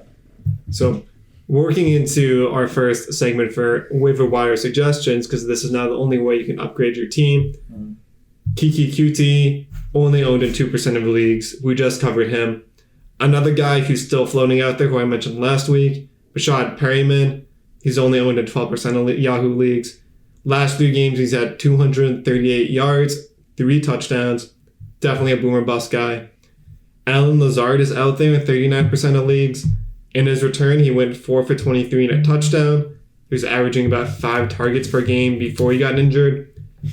Speaker 1: So, working into our first segment for waiver wire suggestions, because this is now the only way you can upgrade your team. Kiki QT, only owned in 2% of leagues. We just covered him. Another guy who's still floating out there, who I mentioned last week, Rashad Perryman. He's only owned in 12% of Yahoo leagues. Last 3 games, he's had 238 yards, 3 touchdowns. Definitely a boomer bust guy. Alan Lazard is out there in 39% of leagues. In his return, he went 4 for 23 and a touchdown. He was averaging about 5 targets per game before he got injured.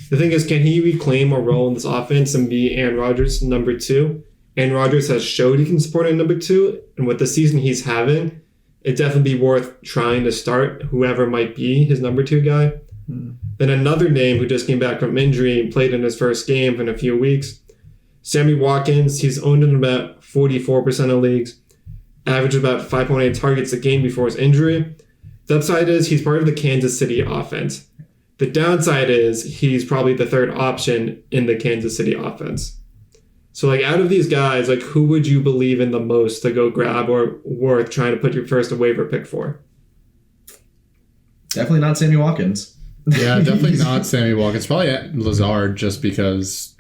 Speaker 1: The thing is, can he reclaim a role in this offense and be Aaron Rodgers' number 2? Aaron Rodgers has showed he can support a number 2, and with the season he's having, it'd definitely be worth trying to start whoever might be his number 2 guy. Then another name who just came back from injury and played in his first game in a few weeks, Sammy Watkins. He's owned in about 44% of leagues, averaged about 5.8 targets a game before his injury. The upside is he's part of the Kansas City offense. The downside is he's probably the 3rd option in the Kansas City offense. So, like, out of these guys, like, who would you believe in the most to go grab or worth trying to put your first waiver pick for?
Speaker 4: Definitely not Sammy Watkins.
Speaker 2: Yeah, definitely not Sammy Watkins. Probably Lazard, just because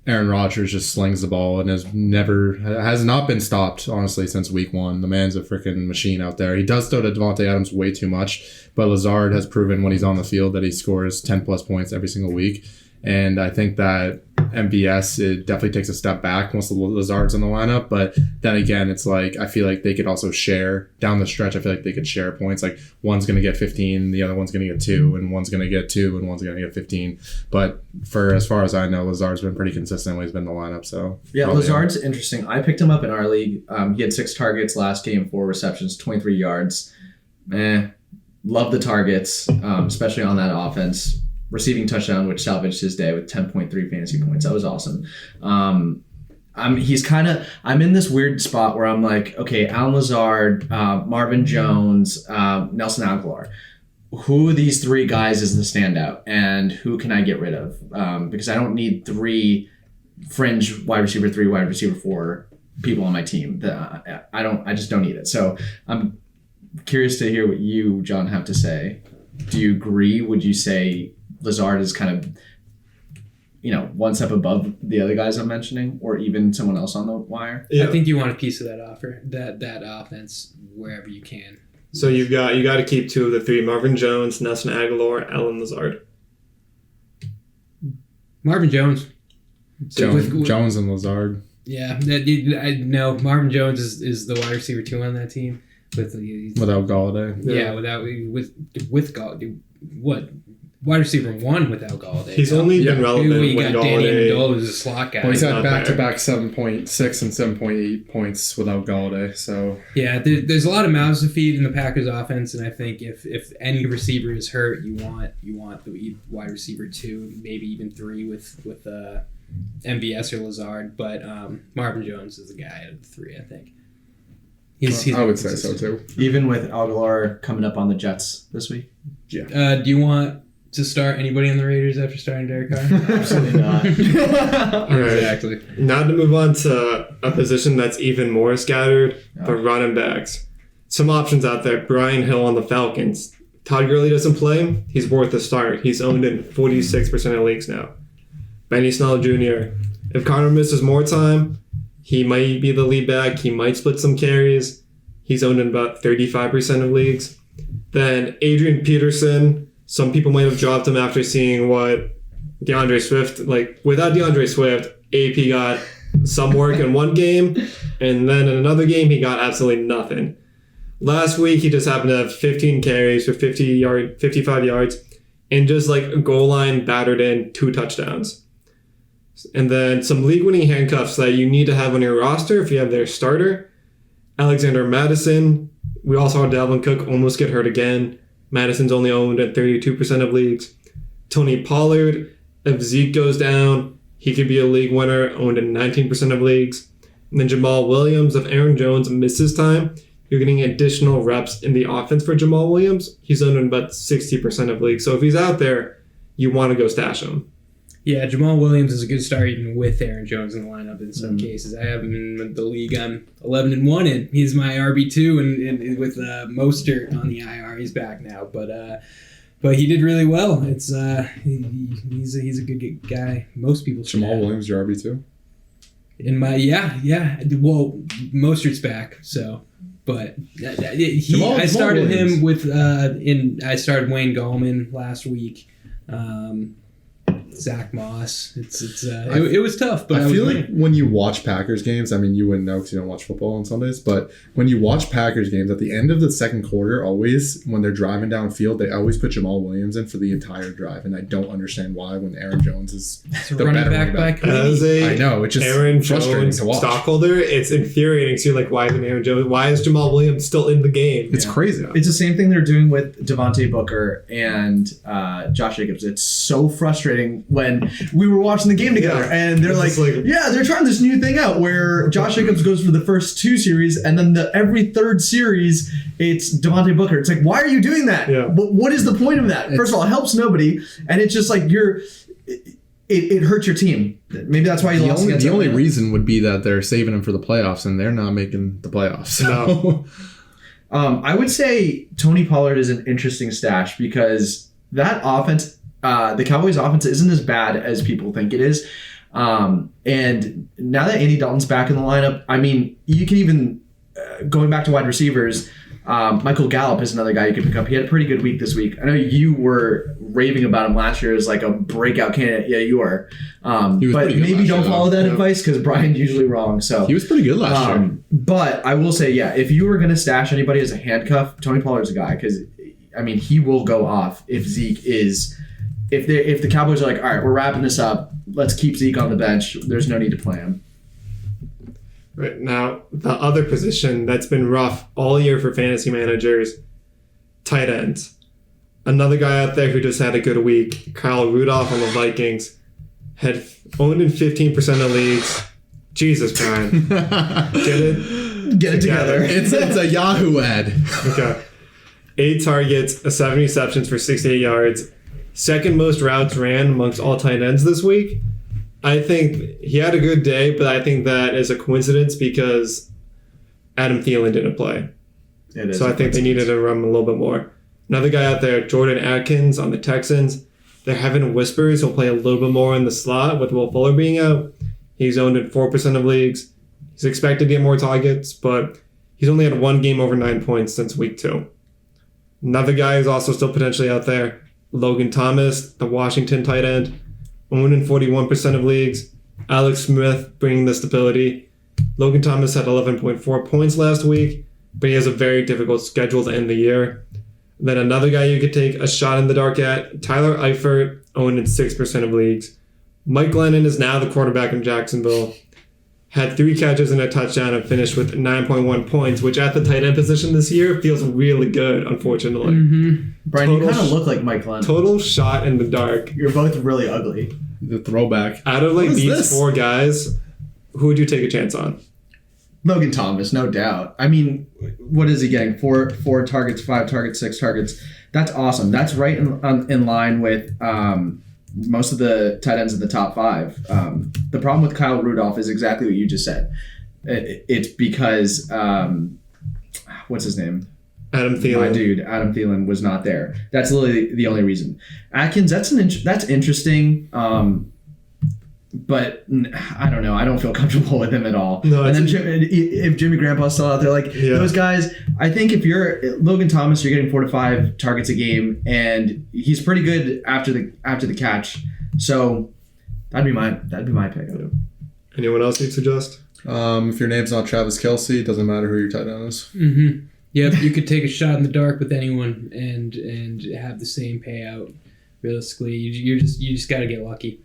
Speaker 2: Aaron Rodgers just slings the ball and has not been stopped, honestly, since week 1. The man's a freaking machine out there. He does throw to Devontae Adams way too much, but Lazard has proven when he's on the field that he scores 10-plus points every single week. And I think that MVS, it definitely takes a step back once the Lazard's in the lineup. But then again, it's like, I feel like they could also share down the stretch. I feel like they could share points. Like, one's going to get 15, the other one's going to get 2, and one's going to get 2, and one's going to get 15. But for as far as I know, Lazard's been pretty consistent when he's been in the lineup. So
Speaker 4: yeah, Lazard's interesting. I picked him up in our league. He had 6 targets last game, 4 receptions, 23 yards. Love the targets, especially on that offense. Receiving touchdown, which salvaged his day with 10.3 fantasy points. That was awesome. I'm in this weird spot where I'm like, okay, Alan Lazard, Marvin Jones, Nelson Aguilar. Who of these 3 guys is the standout, and who can I get rid of? Because I don't need 3 fringe wide receiver 3, wide receiver 4 people on my team. I just don't need it. So I'm curious to hear what you, John, have to say. Do you agree? Would you say Lazard is kind of, one step above the other guys I'm mentioning, or even someone else on the wire?
Speaker 3: Yeah. I think you want a piece of that offer, that offense wherever you can.
Speaker 1: So you got to keep 2 of the 3: Marvin Jones, Nelson Aguilar, Alan Lazard.
Speaker 3: Marvin Jones.
Speaker 2: Jones and Lazard.
Speaker 3: Yeah, no. Marvin Jones is the wide receiver 2 on that team
Speaker 2: without Galladay.
Speaker 3: Yeah, with Galladay. What? Wide receiver 1 without Galladay.
Speaker 1: He's only been relevant
Speaker 3: we
Speaker 1: when
Speaker 3: got Danny
Speaker 1: Galladay...
Speaker 3: Amendola was a slot guy.
Speaker 2: Well, he's had back-to-back 7.6 and 7.8 points without Galladay. So
Speaker 3: yeah, there's a lot of mouths to feed in the Packers offense, and I think if any receiver is hurt, you want the wide receiver 2, maybe even 3 with MVS or Lazard. But Marvin Jones is the guy out of the 3, I think.
Speaker 2: I would say so too.
Speaker 4: Even with Aguilar coming up on the Jets this week?
Speaker 2: Yeah.
Speaker 3: Do you want to start anybody on the Raiders after starting Derek Carr?
Speaker 4: Absolutely not.
Speaker 1: All right.
Speaker 3: Exactly.
Speaker 1: Now to move on to a position that's even more scattered, the running backs. Some options out there. Brian Hill on the Falcons. Todd Gurley doesn't play. He's worth a start. He's owned in 46% of leagues now. Benny Snell Jr. If Connor misses more time, he might be the lead back. He might split some carries. He's owned in about 35% of leagues. Then Adrian Peterson. Some people might have dropped him after seeing what DeAndre Swift, without DeAndre Swift, AP got some work in one game, and then in another game, he got absolutely nothing. Last week, he just happened to have 15 carries for 55 yards, and just goal line battered in 2 touchdowns. And then some league-winning handcuffs that you need to have on your roster if you have their starter. Alexander Madison. We also saw Dalvin Cook almost get hurt again. Madison's only owned at 32% of leagues. Tony Pollard, if Zeke goes down, he could be a league winner, owned in 19% of leagues. And then Jamal Williams, if Aaron Jones misses time, you're getting additional reps in the offense for Jamal Williams. He's owned in about 60% of leagues. So if he's out there, you want to go stash him.
Speaker 3: Yeah, Jamal Williams is a good start even with Aaron Jones in the lineup in some cases. I have him in the league. I'm 11-1 in. He's my RB2, and with Mostert on the IR, he's back now. But he did really well. It's he's a good guy. Most people.
Speaker 2: Jamal Williams, your RB2.
Speaker 3: In my well, Mostert's back, so. But I started him with I started Wayne Gallman last week. Zach Moss. It was tough, but
Speaker 2: I feel like when you watch Packers games, I mean, you wouldn't know because you don't watch football on Sundays, but when you watch Packers games, at the end of the second quarter, always, when they're driving downfield, they always put Jamal Williams in for the entire drive, and I don't understand why when Aaron Jones is the
Speaker 3: running back by committee.
Speaker 1: As
Speaker 2: I know, it's just
Speaker 1: Aaron
Speaker 2: frustrating
Speaker 1: Jones
Speaker 2: to watch.
Speaker 1: stockholder, it's infuriating. So you're like, why isn't Aaron Jones? Why is Jamal Williams still in the game?
Speaker 2: It's crazy.
Speaker 4: It's the same thing they're doing with Devontae Booker and Josh Jacobs. It's so frustrating when we were watching the game together, and they're like, they're trying this new thing out where Josh Jacobs goes for the first 2 series, and then every third series, it's Devontae Booker. It's like, why are you doing that?
Speaker 1: Yeah.
Speaker 4: What is the point of that? First of all, it helps nobody, and it's just like it hurts your team. Maybe that's why you lost against
Speaker 2: The only reason would be that they're saving him for the playoffs, and they're not making the playoffs. So.
Speaker 1: No.
Speaker 4: I would say Tony Pollard is an interesting stash because that offense, the Cowboys' offense, isn't as bad as people think it is. And now that Andy Dalton's back in the lineup, I mean, you can even, going back to wide receivers, Michael Gallup is another guy you can pick up. He had a pretty good week this week. I know you were raving about him last year as like a breakout candidate. Yeah, you were. But maybe don't follow that advice because Brian's usually wrong. So
Speaker 2: he was pretty good last year.
Speaker 4: But I will say, if you were going to stash anybody as a handcuff, Tony Pollard's a guy because, I mean, he will go off if Zeke is... If the Cowboys are like, all right, we're wrapping this up, let's keep Zeke on the bench, there's no need to play him.
Speaker 1: Right now, the other position that's been rough all year for fantasy managers, tight ends. Another guy out there who just had a good week, Kyle Rudolph on the Vikings, had owned in 15% of leagues. Jesus, Brian. Get it together.
Speaker 2: It's a Yahoo ad.
Speaker 1: Okay. 8 targets, 7 receptions for 68 yards. Second most routes ran amongst all tight ends this week. I think he had a good day, but I think that is a coincidence because Adam Thielen didn't play. So I think they needed to run him a little bit more. Another guy out there, Jordan Atkins on the Texans. They're having whispers he'll play a little bit more in the slot with Will Fuller being out. He's owned in 4% of leagues. He's expected to get more targets, but he's only had 1 game over 9 points since week 2. Another guy is also still potentially out there, Logan Thomas, the Washington tight end, owned in 41% of leagues. Alex Smith bringing the stability. Logan Thomas had 11.4 points last week, but he has a very difficult schedule to end the year. Then another guy you could take a shot in the dark at, Tyler Eifert, owned in 6% of leagues. Mike Glennon is now the quarterback in Jacksonville. Had 3 catches and a touchdown and finished with 9.1 points, which at the tight end position this year feels really good, unfortunately.
Speaker 3: Mm-hmm.
Speaker 4: Brian, you kind of look like Mike Glennon.
Speaker 1: Total shot in the dark.
Speaker 4: You're both really ugly.
Speaker 2: The throwback.
Speaker 1: Out of these 4 guys, who would you take a chance on?
Speaker 4: Logan Thomas, no doubt. I mean, what is he getting? 4 targets, 5 targets, 6 targets. That's awesome. That's right in line with most of the tight ends in the top 5. The problem with Kyle Rudolph is exactly what you just said. It's because, what's his name?
Speaker 1: Adam Thielen.
Speaker 4: My dude, Adam Thielen was not there. That's literally the only reason. Atkins, that's interesting. But I don't know. I don't feel comfortable with him at all.
Speaker 1: No,
Speaker 4: and then if Jimmy Grandpa's still out there, those guys, I think if you're Logan Thomas, you're getting 4 to 5 targets a game, and he's pretty good after the catch. So that'd be my pick.
Speaker 1: Yeah. Anyone else you'd suggest?
Speaker 2: If your name's not Travis Kelce, it doesn't matter who your tight end is.
Speaker 3: Mm-hmm. Yep, you could take a shot in the dark with anyone and have the same payout. Realistically, you just got to get lucky.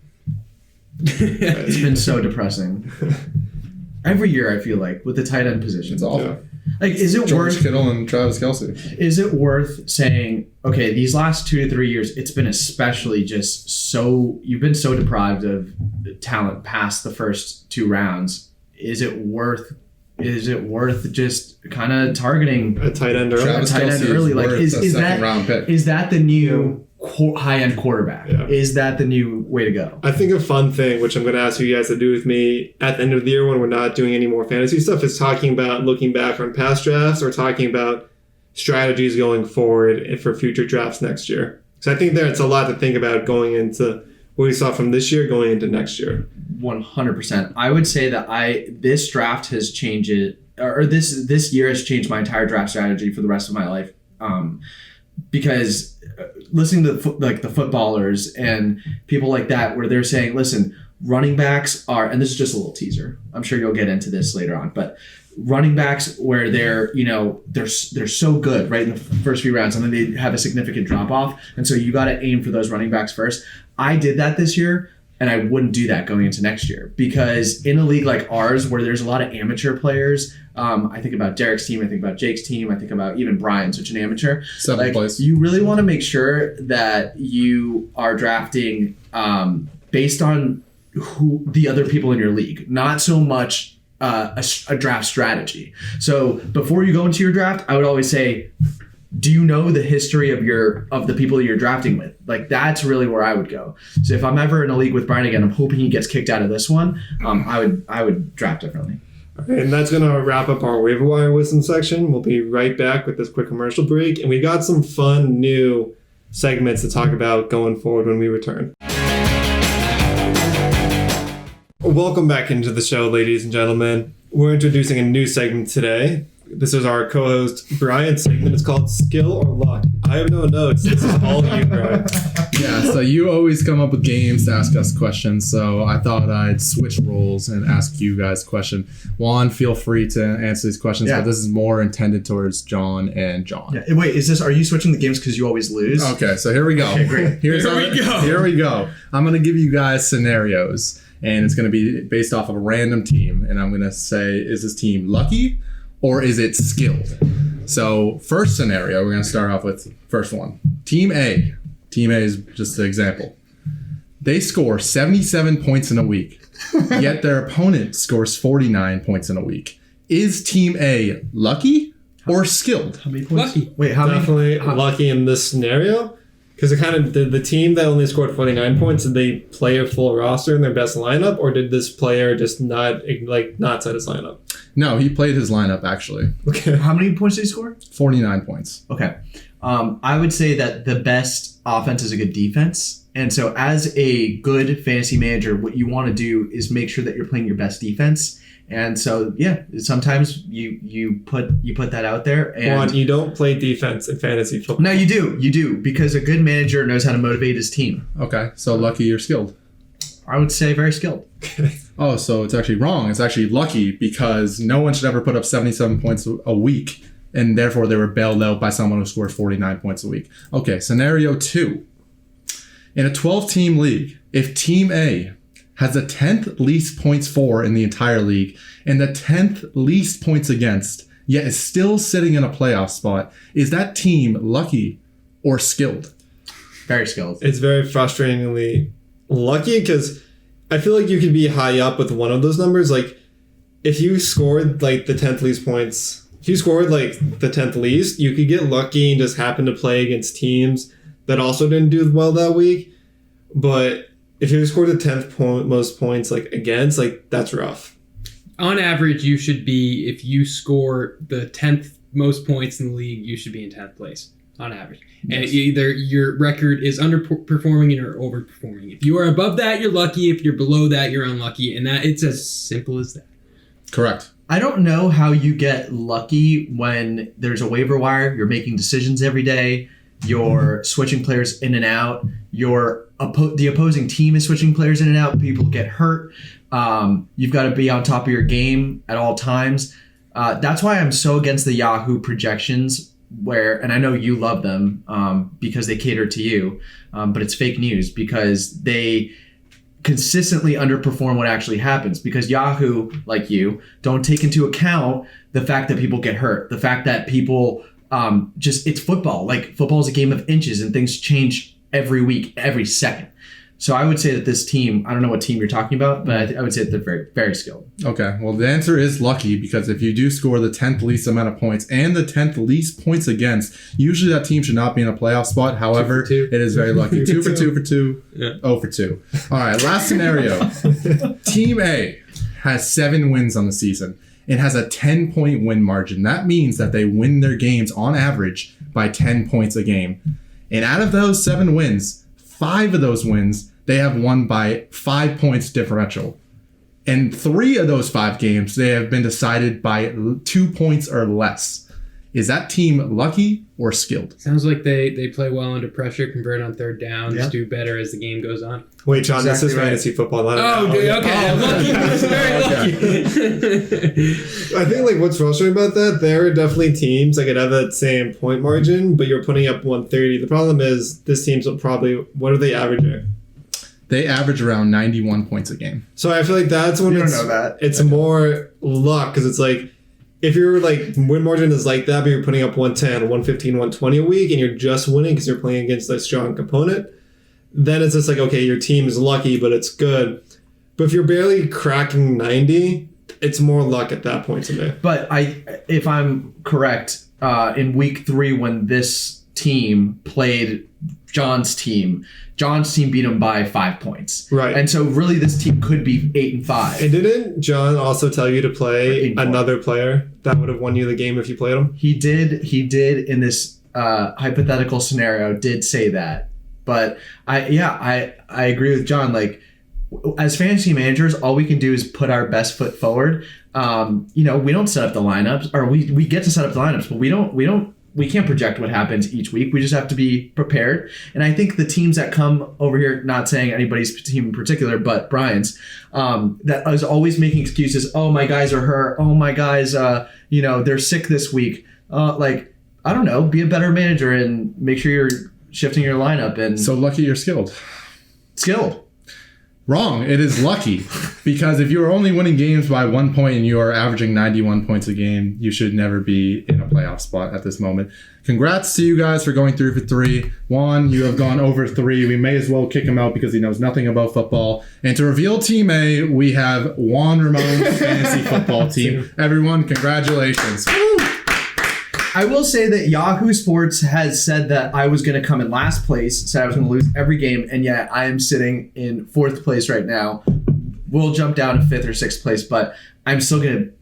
Speaker 4: It's been so depressing. Every year, I feel like with the tight end position,
Speaker 2: It's awful.
Speaker 1: Yeah.
Speaker 4: Like, is it
Speaker 2: George
Speaker 4: worth
Speaker 2: Kittle and Travis Kelce?
Speaker 4: Is it worth saying, okay, these last 2 to 3 years, it's been especially just so you've been so deprived of talent past the first 2 rounds? Is it worth just kind of targeting
Speaker 1: A tight end early?
Speaker 2: Travis
Speaker 4: tight end
Speaker 2: Kelce
Speaker 4: early?
Speaker 2: is
Speaker 4: Like,
Speaker 2: worth
Speaker 4: is
Speaker 2: a
Speaker 4: that
Speaker 2: second-round pick.
Speaker 4: is that the new high-end quarterback.
Speaker 1: Yeah.
Speaker 4: Is that the new way to go?
Speaker 1: I think a fun thing, which I'm going to ask you guys to do with me at the end of the year when we're not doing any more fantasy stuff, is talking about looking back on past drafts or talking about strategies going forward for future drafts next year. So I think there's a lot to think about going into what we saw from this year going into next year.
Speaker 4: 100%. I would say that this draft has changed it, or this year has changed my entire draft strategy for the rest of my life. Because listening to the footballers and people like that, where they're saying, listen, running backs are, and this is just a little teaser, I'm sure you'll get into this later on, but running backs where they're so good right in the first few rounds, and then they have a significant drop off, and so you got to aim for those running backs first. I did that this year, and I wouldn't do that going into next year, because in a league like ours where there's a lot of amateur players, I think about Derek's team, I think about Jake's team, I think about even Brian's, which is an amateur.
Speaker 2: Seventh place.
Speaker 4: You really want to make sure that you are drafting based on who the other people in your league, not so much a draft strategy. So before you go into your draft, I would always say, do you know the history of the people you're drafting with? Like, that's really where I would go. So if I'm ever in a league with Brian again, I'm hoping he gets kicked out of this one. I would draft differently.
Speaker 1: Okay, and that's going to wrap up our waiver wire wisdom section. We'll be right back with this quick commercial break, and we got some fun new segments to talk about going forward when we return. Welcome back into the show, ladies and gentlemen. We're introducing a new segment today. This is our co-host Brian's segment. It's called Skill or Luck. I have no notes. This is all you, Brian.
Speaker 2: Yeah, so you always come up with games to ask us questions, so I thought I'd switch roles and ask you guys a question. Juan, feel free to answer these questions, but this is more intended towards John and John.
Speaker 4: Yeah. Wait, are you switching the games because you always lose?
Speaker 2: Okay, so here we go.
Speaker 4: Okay, great.
Speaker 2: Here we go. I'm going to give you guys scenarios, and it's going to be based off of a random team, and I'm going to say, is this team lucky or is it skilled? So first scenario, we're going to start off with first one. Team A. Team A is just an example. They score 77 points in a week, yet their opponent scores 49 points in a week. Is Team A lucky or skilled?
Speaker 3: How many points? Lucky.
Speaker 4: Wait, how
Speaker 1: Definitely
Speaker 4: many?
Speaker 1: lucky in this scenario. Because it kind of the team that only scored 49 points, did they play a full roster in their best lineup, or did this player just not set his lineup?
Speaker 2: No, he played his lineup actually.
Speaker 1: Okay.
Speaker 4: How many points did he score?
Speaker 2: 49 points.
Speaker 4: Okay. I would say that the best offense is a good defense. And so as a good fantasy manager, what you want to do is make sure that you're playing your best defense. And so, yeah, sometimes you put that out there. And
Speaker 1: Juan, you don't play defense in fantasy football.
Speaker 4: No, you do, because a good manager knows how to motivate his team.
Speaker 2: Okay, so lucky or skilled?
Speaker 4: I would say very skilled.
Speaker 2: Oh, so it's actually wrong. It's actually lucky, because no one should ever put up 77 points a week, and therefore they were bailed out by someone who scored 49 points a week. Okay, scenario 2. In a 12-team league, if Team A has the 10th least points for in the entire league and the 10th least points against, yet is still sitting in a playoff spot, is that team lucky or skilled?
Speaker 4: Very skilled.
Speaker 1: It's very frustratingly lucky, because I feel like you could be high up with one of those numbers. Like, if you scored like the 10th least points, if you scored like the 10th least, you could get lucky and just happen to play against teams that also didn't do well that week. But if you scored the 10th most points like against, like, that's rough.
Speaker 3: On average, you should be, if you score the 10th most points in the league, you should be in 10th place on average. And either your record is underperforming or overperforming. If you are above that, you're lucky. If you're below that, you're unlucky. And that it's as simple as that.
Speaker 2: Correct.
Speaker 4: I don't know how you get lucky when there's a waiver wire, you're making decisions every day, you're switching players in and out, the opposing team is switching players in and out, people get hurt. You've got to be on top of your game at all times. That's why I'm so against the Yahoo projections, and I know you love them because they cater to you, but it's fake news because they consistently underperform what actually happens, because Yahoo, like you, don't take into account the fact that people get hurt, the fact that people it's football. Like, football is a game of inches and things change every week, every second. So I would say that this team, I don't know what team you're talking about, but I would say that they're very, very skilled.
Speaker 2: Okay, well, the answer is lucky, because if you do score the 10th least amount of points and the 10th least points against, usually that team should not be in a playoff spot. However, it is very lucky. 2 for 2 for 2, yeah. 0 for 2. All right, last scenario. Team A has 7 wins on the season. It has a 10-point win margin. That means that they win their games on average by 10 points a game. And out of those 7 wins, 5 of those wins they have won by 5 points differential. And 3 of those 5 games, they have been decided by 2 points or less. Is that team lucky or skilled?
Speaker 3: Sounds like they play well under pressure, convert on third downs, do better as the game goes on.
Speaker 1: Wait, John, this is fantasy football.
Speaker 3: Oh, dude, okay. Lucky. That's very lucky.
Speaker 1: I think like what's frustrating about that, there are definitely teams that could have that same point margin, but you're putting up 130. The problem is this team's will probably, what are they averaging?
Speaker 2: They average around 91 points a game.
Speaker 1: So I feel like that's when it's more luck, because it's like if your like win margin is like that, but you're putting up 110, 115, 120 a week, and you're just winning because you're playing against a strong opponent, then it's just like, okay, your team is lucky, but it's good. But if you're barely cracking 90, it's more luck at that point to me.
Speaker 4: But if I'm correct, in week 3 when this team played John's team beat him by 5 points.
Speaker 1: Right.
Speaker 4: And so really this team could be 8-5.
Speaker 1: And didn't John also tell you to play another player that would have won you the game if you played him?
Speaker 4: He did in this hypothetical scenario did say that. But I agree with John. Like, as fantasy managers, all we can do is put our best foot forward. We don't set up the lineups, or we get to set up the lineups, but we can't project what happens each week. We just have to be prepared. And I think the teams that come over here, not saying anybody's team in particular, but Brian's, that is always making excuses. Oh, my guys are hurt. Oh, my guys, they're sick this week. I don't know, be a better manager and make sure you're shifting your lineup. And
Speaker 2: so lucky you're skilled.
Speaker 4: Skilled.
Speaker 2: Wrong. It is lucky, because if you're only winning games by 1 point and you are averaging 91 points a game, you should never be in a playoff spot at this moment. Congrats to you guys for going 3 for 3. Juan, you have gone over 3. We may as well kick him out because he knows nothing about football. And to reveal Team A, we have Juan Ramon's fantasy football team. Everyone, congratulations. Woo!
Speaker 4: I will say that Yahoo Sports has said that I was going to come in last place, said I was going to lose every game, and yet I am sitting in 4th place right now. We'll jump down to 5th or 6th place, but I'm still going to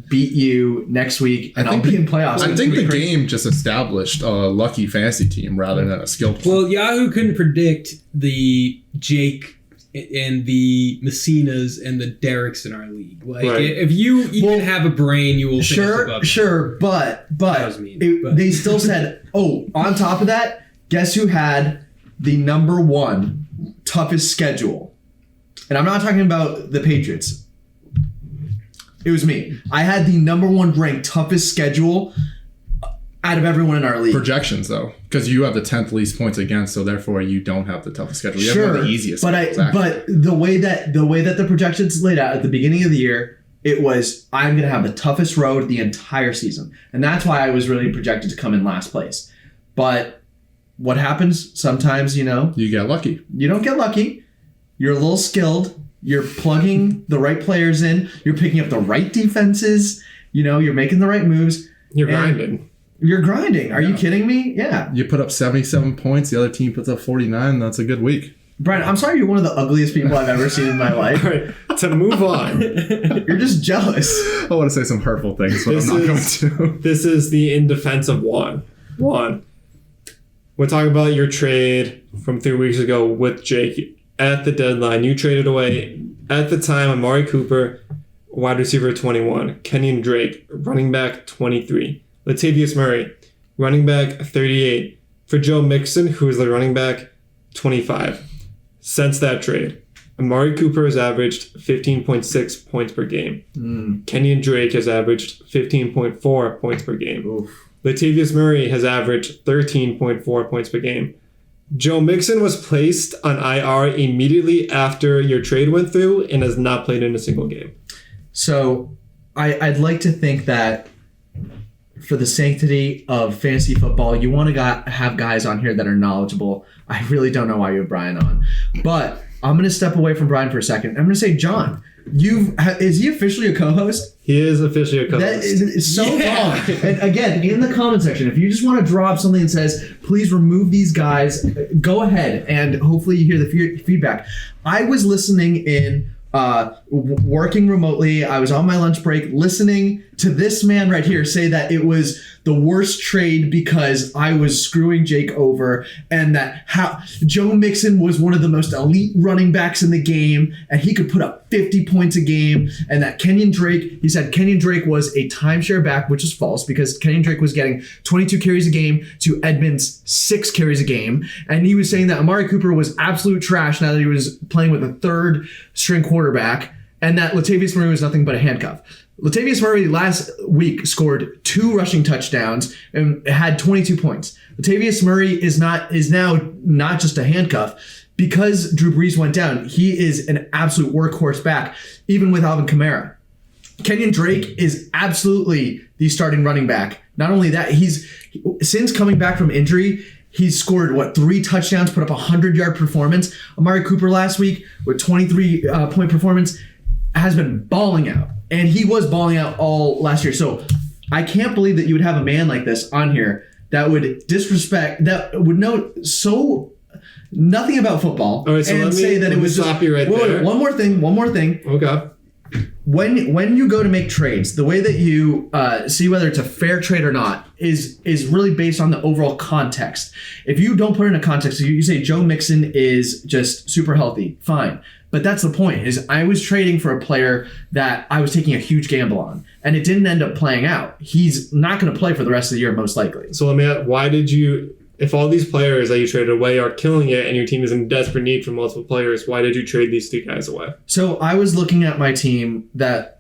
Speaker 4: beat you next week, and I'll be in playoffs.
Speaker 2: I think the game just established a lucky fantasy team rather than a skilled one.
Speaker 3: Well, Yahoo couldn't predict the Jake and the Messinas and the Derricks in our league. Like, right. If you even have a brain, you will finish above.
Speaker 4: Sure, but they still said, on top of that, guess who had the number 1 toughest schedule? And I'm not talking about the Patriots. It was me. I had the number 1 ranked toughest schedule out of everyone in our league.
Speaker 2: Projections, though, because you have the 10th least points against, so therefore you don't have the toughest schedule. You have one of the easiest.
Speaker 4: But the way that the projections laid out at the beginning of the year, it was, I'm going to have the toughest road the entire season. And that's why I was really projected to come in last place. But what happens sometimes, you get
Speaker 2: lucky.
Speaker 4: You don't get lucky. You're a little skilled. You're plugging the right players in. You're picking up the right defenses. You're making the right moves.
Speaker 1: You're grinding.
Speaker 4: You're grinding. Are you kidding me? Yeah.
Speaker 2: You put up 77 points. The other team puts up 49. That's a good week.
Speaker 4: Brian, I'm sorry you're one of the ugliest people I've ever seen in my life.
Speaker 1: All right, to move on.
Speaker 4: You're just jealous.
Speaker 2: I want to say some hurtful things, but I'm not going to.
Speaker 1: This is the in defense of Juan. Juan, we're talking about your trade from 3 weeks ago with Jake. At the deadline, you traded away, at the time, Amari Cooper, wide receiver 21, Kenyon Drake, running back 23, Latavius Murray, running back 38, for Joe Mixon, who is the running back 25. Since that trade, Amari Cooper has averaged 15.6 points per game. Kenyon Drake has averaged 15.4 points per game.
Speaker 4: Oof.
Speaker 1: Latavius Murray has averaged 13.4 points per game. Joe Mixon was placed on IR immediately after your trade went through and has not played in a single game.
Speaker 4: So I'd like to think that for the sanctity of fantasy football, you want to have guys on here that are knowledgeable. I really don't know why you have Brian on. But I'm going to step away from Brian for a second. I'm going to say, John, is he officially a co-host?
Speaker 1: He is officially a co-host.
Speaker 4: That is so
Speaker 3: Yeah.
Speaker 4: wrong. And again, in the comment section, if you just want to drop something that says, please remove these guys, go ahead, and hopefully you hear the feedback. I was listening in, working remotely. I was on my lunch break listening to this man right here say that it was the worst trade because I was screwing Jake over, and that Joe Mixon was one of the most elite running backs in the game, and he could put up 50 points a game, and that he said Kenyon Drake was a timeshare back, which is false because Kenyon Drake was getting 22 carries a game to Edmonds 6 carries a game, and he was saying that Amari Cooper was absolute trash now that he was playing with a third string quarterback, and that Latavius Murray was nothing but a handcuff. Latavius Murray last week scored 2 rushing touchdowns and had 22 points. Latavius Murray is now not just a handcuff. Because Drew Brees went down, he is an absolute workhorse back, even with Alvin Kamara. Kenyon Drake is absolutely the starting running back. Not only that, since coming back from injury, he's scored, 3 touchdowns, put up a 100-yard performance. Amari Cooper last week with 23-point performance has been balling out. And he was balling out all last year. So I can't believe that you would have a man like this on here that would disrespect, that would know nothing about football.
Speaker 1: All right, so
Speaker 4: and say that it was
Speaker 1: stop you right there.
Speaker 4: Wait, one more thing.
Speaker 1: Okay.
Speaker 4: When you go to make trades, the way that you see whether it's a fair trade or not is really based on the overall context. If you don't put in a context, you say Joe Mixon is just super healthy, fine. But that's the point, is I was trading for a player that I was taking a huge gamble on, and it didn't end up playing out. He's not going to play for the rest of the year, most likely.
Speaker 1: So let me ask, why did you, if all these players that you traded away are killing it and your team is in desperate need for multiple players, why did you trade these 2 guys away?
Speaker 4: So I was looking at my team that,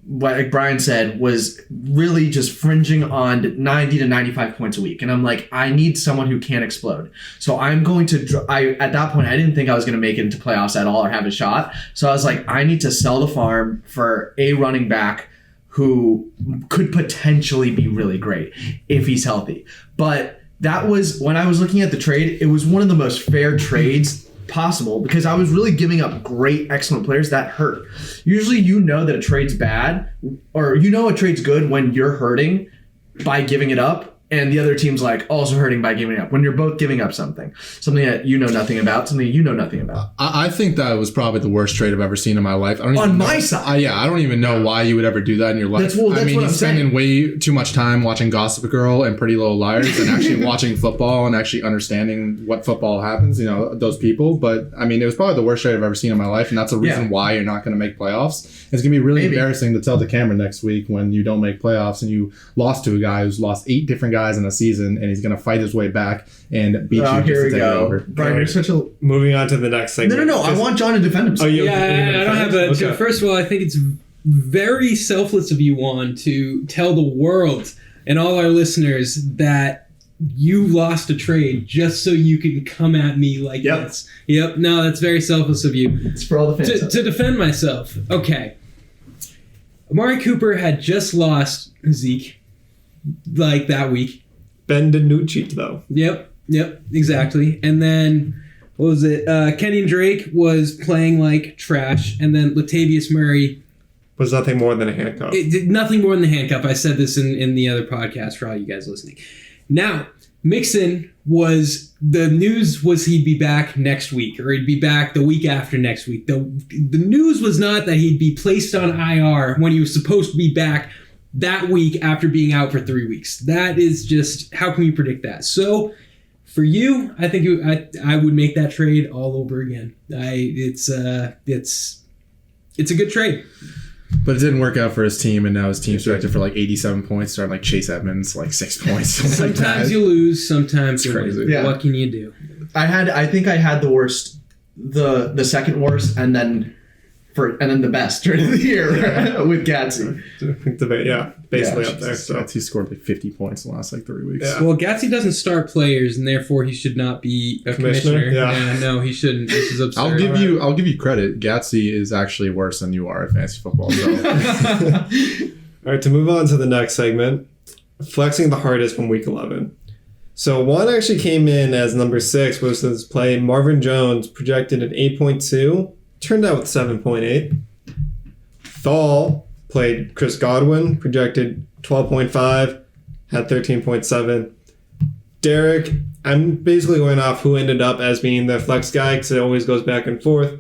Speaker 4: like Brian said, was really just fringing on 90 to 95 points a week. And I'm like, I need someone who can explode. So I'm going to, at that point, I didn't think I was going to make it into playoffs at all or have a shot. So I was like, I need to sell the farm for a running back who could potentially be really great if he's healthy. But that was, when I was looking at the trade, it was one of the most fair trades possible because I was really giving up great, excellent players that hurt. Usually you know that a trade's bad, or you know a trade's good when you're hurting by giving it up, and the other team's like also hurting by giving it up. When you're both giving up something that you know nothing about, something you know nothing about.
Speaker 2: I think that was probably the worst trade I've ever seen in my life. I don't even
Speaker 4: On
Speaker 2: know,
Speaker 4: my side.
Speaker 2: I don't even know why you would ever do that in your life.
Speaker 4: That's what
Speaker 2: he's
Speaker 4: I'm
Speaker 2: spending
Speaker 4: saying.
Speaker 2: way too much time watching Gossip Girl and Pretty Little Liars and actually watching football and actually understanding what football happens, those people. But, it was probably the worst trade I've ever seen in my life, and that's the reason why you're not going to make playoffs. It's going to be really embarrassing to tell the camera next week when you don't make playoffs and you lost to a guy who's lost 8 different guys in a season, and he's going to fight his way back and beat you just to take it over.
Speaker 4: Brian, you're such a...
Speaker 1: Moving on to the next segment.
Speaker 4: No. I want John to defend himself.
Speaker 1: Oh,
Speaker 3: I don't have a...
Speaker 1: Okay.
Speaker 3: So first of all, I think it's very selfless of you, Juan, to tell the world and all our listeners that you lost a trade just so you can come at me like this. Yep. No, that's very selfless of you.
Speaker 4: It's for all the fans.
Speaker 3: To defend myself. Okay. Amari Cooper had just lost Zeke that week.
Speaker 1: Ben DiNucci, though.
Speaker 3: Yep, exactly. And then, what was it? Kenyon Drake was playing like trash, and then Latavius Murray
Speaker 1: Was nothing more than a handcuff.
Speaker 3: It did nothing more than the handcuff. I said this in the other podcast for all you guys listening. Now, Mixon the news was he'd be back next week, or he'd be back the week after next week. The news was not that he'd be placed on IR when he was supposed to be back that week after being out for 3 weeks. That is just, how can you predict that? So for you, I think I would make that trade all over again. It's a good trade.
Speaker 2: But it didn't work out for his team, and now his team's directed for 87 points, starting like Chase Edmonds, 6 points.
Speaker 3: Sometimes you lose, sometimes you
Speaker 2: crazy.
Speaker 3: win.
Speaker 2: Yeah.
Speaker 3: What can you do?
Speaker 4: I think I had the worst, the second worst, and then the best trade of the year with Gatsby.
Speaker 1: Basically up there. So
Speaker 2: he scored 50 points in the last 3 weeks.
Speaker 1: Yeah.
Speaker 3: Well, Gatsby doesn't start players, and therefore he should not be a commissioner.
Speaker 1: Yeah.
Speaker 3: No, he shouldn't. This is absurd.
Speaker 2: I'll give you credit. Gatsby is actually worse than you are at fantasy football. So.
Speaker 1: All right, to move on to the next segment, flexing the hardest from week 11. So one actually came in as number 6, was this play. Marvin Jones projected at 8.2, turned out with 7.8. Thal played Chris Godwin, projected 12.5, had 13.7. Derek, I'm basically going off who ended up as being the flex guy because it always goes back and forth.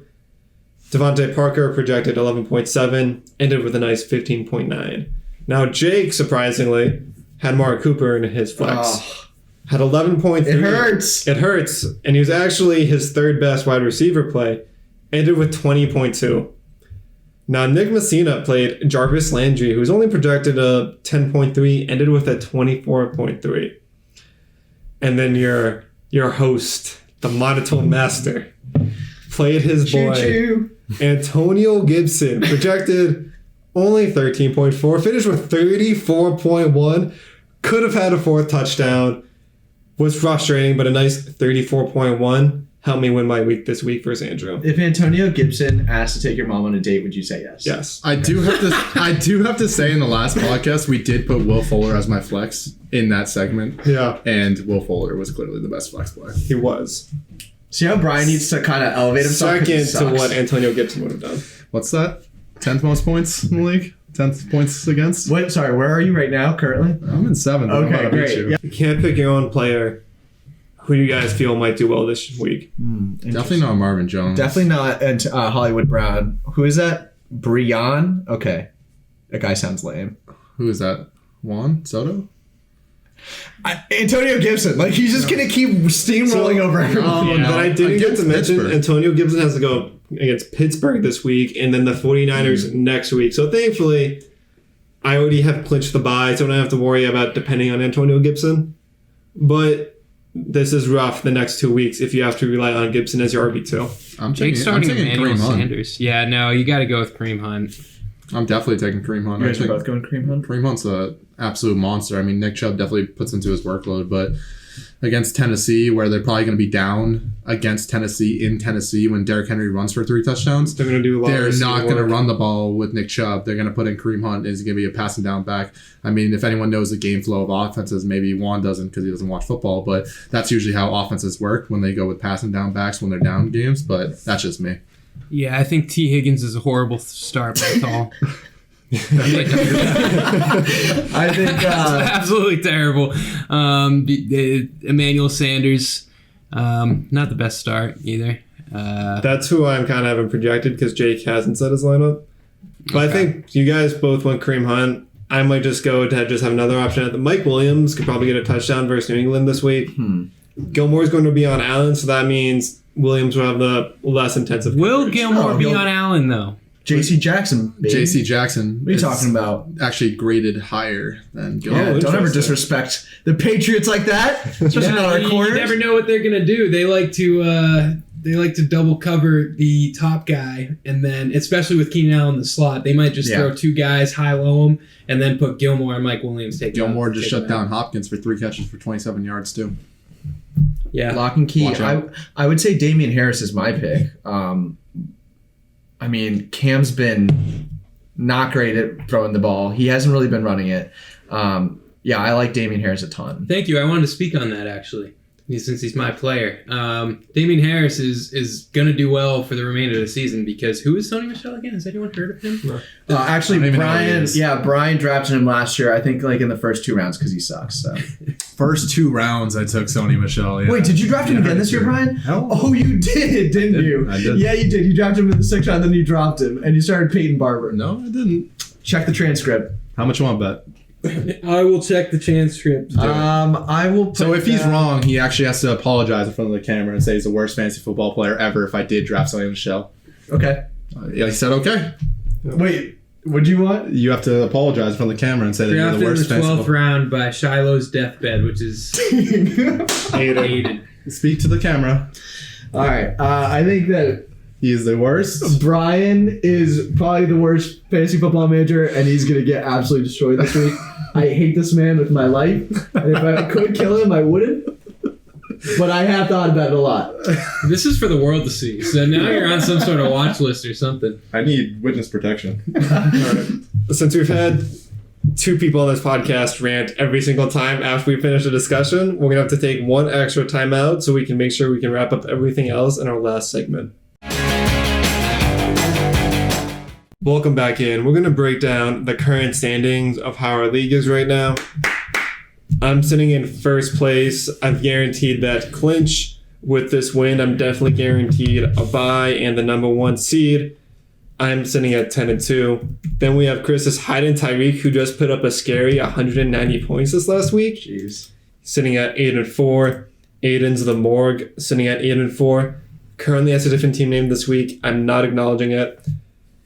Speaker 1: Devontae Parker projected 11.7, ended with a nice 15.9. Now Jake, surprisingly, had Mark Cooper in his flex. Had 11.3.
Speaker 4: It hurts.
Speaker 1: It hurts. And he was actually his third best wide receiver play. Ended with 20.2. Now Nick Messina played Jarvis Landry, who's only projected a 10.3, ended with a 24.3. And then your host, the monotone master, played his boy,
Speaker 4: Choo-choo.
Speaker 1: Antonio Gibson, projected only 13.4, finished with 34.1, could have had a 4th touchdown, was frustrating, but a nice 34.1 helped me win my week this week versus Andrew.
Speaker 4: If Antonio Gibson asked to take your mom on a date, would you say yes?
Speaker 1: Yes.
Speaker 2: I do have to say in the last podcast we did put Will Fuller as my flex in that segment.
Speaker 1: Yeah,
Speaker 2: And Will Fuller was clearly the best flex player.
Speaker 1: he was.
Speaker 4: See how Brian needs to kind of elevate himself? 'Cause he
Speaker 1: Second to
Speaker 4: sucks.
Speaker 1: what Antonio Gibson would have done.
Speaker 2: What's that? 10th most points in the league? 10th points against?
Speaker 4: Wait, sorry, where are you right now currently?
Speaker 2: I'm in 7th. I'm
Speaker 4: Okay,
Speaker 2: about to beat
Speaker 4: great.
Speaker 2: you.
Speaker 4: Yeah.
Speaker 1: You can't pick your own player. Who do you guys feel might do well this week?
Speaker 2: Definitely not Marvin Jones.
Speaker 4: Definitely not Hollywood Brown. Who is that? Brian? Okay. That guy sounds lame.
Speaker 2: Who is that? Juan Soto?
Speaker 4: Antonio Gibson. Like, he's just going to keep steamrolling over everyone.
Speaker 2: Yeah.
Speaker 1: But I didn't get to
Speaker 2: Against
Speaker 1: mention
Speaker 2: Pittsburgh.
Speaker 1: Antonio Gibson has to go against Pittsburgh this week and then the 49ers next week. So thankfully, I already have clinched the bye, so I don't have to worry about depending on Antonio Gibson. But this is rough the next 2 weeks if you have to rely on Gibson as your RB2.
Speaker 2: I'm
Speaker 5: Jake's
Speaker 2: taking
Speaker 5: starting Emmanuel
Speaker 2: Kareem Hunt.
Speaker 5: Sanders. Yeah, no, you got to go with Kareem Hunt.
Speaker 2: I'm definitely taking Kareem Hunt.
Speaker 4: You
Speaker 2: I
Speaker 4: guys are
Speaker 2: think
Speaker 4: both going Kareem Hunt?
Speaker 2: Kareem Hunt's an absolute monster. I mean, Nick Chubb definitely puts into his workload, but against Tennessee, where they're probably going to be down against Tennessee in Tennessee when Derrick Henry runs for 3 touchdowns,
Speaker 1: They're going to do a lot
Speaker 2: they're
Speaker 1: of
Speaker 2: not going to
Speaker 1: work.
Speaker 2: run the ball with Nick Chubb. They're going to put in Kareem Hunt. Is going to be a passing down back. I mean, if anyone knows the game flow of offenses, maybe Juan doesn't because he doesn't watch football, but that's usually how offenses work when they go with passing down backs when they're down games, but that's just me.
Speaker 5: Yeah, I think T. Higgins is a horrible start, but that's all.
Speaker 4: I think
Speaker 5: Absolutely terrible. Emmanuel Sanders, not the best start either.
Speaker 1: That's who I'm kind of having projected because Jake hasn't set his lineup. But I think you guys both went Kareem Hunt. I might just go to just have another option. Mike Williams could probably get a touchdown versus New England this week. Gilmore's going to be on Allen, so that means Williams will have the less intensive
Speaker 5: Will
Speaker 1: coverage.
Speaker 5: Gilmore be
Speaker 4: he'll-
Speaker 5: on Allen, though?
Speaker 4: J.C. Jackson. baby.
Speaker 2: J.C. Jackson.
Speaker 4: What are you
Speaker 2: is
Speaker 4: talking about?
Speaker 2: Actually graded higher than
Speaker 4: Yeah,
Speaker 2: Gilmore.
Speaker 4: don't ever
Speaker 1: interesting.
Speaker 4: disrespect the Patriots like that. Especially not our
Speaker 5: you
Speaker 4: corners.
Speaker 5: never know what they're gonna do. They like to double cover the top guy, and then especially with Keenan Allen in the slot, they might just
Speaker 4: Yeah.
Speaker 5: throw 2 guys, high-low them, and then put Gilmore and Mike Williams take.
Speaker 2: Gilmore
Speaker 5: out-
Speaker 2: just
Speaker 5: take
Speaker 2: shut
Speaker 5: them
Speaker 2: down
Speaker 5: out.
Speaker 2: Hopkins for 3 catches for 27 yards too.
Speaker 5: Yeah,
Speaker 4: Lock and key.
Speaker 2: Watch out.
Speaker 4: I would say Damian Harris is my pick. I mean, Cam's been not great at throwing the ball. He hasn't really been running it. Yeah, I like Damian Harris a ton.
Speaker 5: Thank you. I wanted to speak on that actually, since he's my player. Damian Harris is going to do well for the remainder of the season because who is Sony Michel again? Has anyone heard of him?
Speaker 4: Actually,
Speaker 2: I don't even know who he
Speaker 4: Brian.
Speaker 2: is.
Speaker 4: Yeah, Brian drafted him last year. I think like in the first 2 rounds because he sucks. So.
Speaker 2: First 2 rounds, I took Sony Michel. Yeah.
Speaker 4: Wait, did you draft him again this year, Brian?
Speaker 2: Hell.
Speaker 4: Oh, you didn't you?
Speaker 2: I did.
Speaker 4: Yeah, you did. You drafted him in the 6th round, then you dropped him, and you started Peyton Barber.
Speaker 2: No, I didn't.
Speaker 4: Check the transcript.
Speaker 2: How much you want to bet?
Speaker 5: I will check the transcript.
Speaker 4: I will. Put
Speaker 2: So if he's
Speaker 4: that-
Speaker 2: wrong, he actually has to apologize in front of the camera and say he's the worst fantasy football player ever if I did draft Sony Michel.
Speaker 4: Okay.
Speaker 2: Yeah, he said okay.
Speaker 4: Wait. What'd you want?
Speaker 2: You have to apologize in front of the camera and say that you're
Speaker 5: Drafted
Speaker 2: the
Speaker 5: in
Speaker 2: worst
Speaker 5: the
Speaker 2: fantasy
Speaker 5: 12th
Speaker 2: football.
Speaker 5: round by Shiloh's deathbed, which is hated.
Speaker 2: Speak to the camera.
Speaker 4: All right. I think that
Speaker 2: He is the worst.
Speaker 4: Brian is probably the worst fantasy football manager, and he's gonna get absolutely destroyed this week. I hate this man with my life, and if I could kill him, I wouldn't. But I have thought about it a lot.
Speaker 5: This is for the world to see. So now you're on some sort of watch list or something.
Speaker 2: I need witness protection.
Speaker 1: Since we've had two people on this podcast rant every single time after we finish a discussion, we're going to have to take one extra timeout so we can make sure we can wrap up everything else in our last segment. Welcome back in. We're going to break down the current standings of how our league is right now. I'm sitting in first place. I've guaranteed that clinch with this win. I'm definitely guaranteed a bye and the number 1 seed. I'm sitting at 10-2. Then we have Chris's Hayden Tyreek, who just put up a scary 190 points this last week.
Speaker 4: Jeez.
Speaker 1: Sitting at 8-4. Aiden's the Morgue, sitting at 8-4. Currently has a different team name this week. I'm not acknowledging it.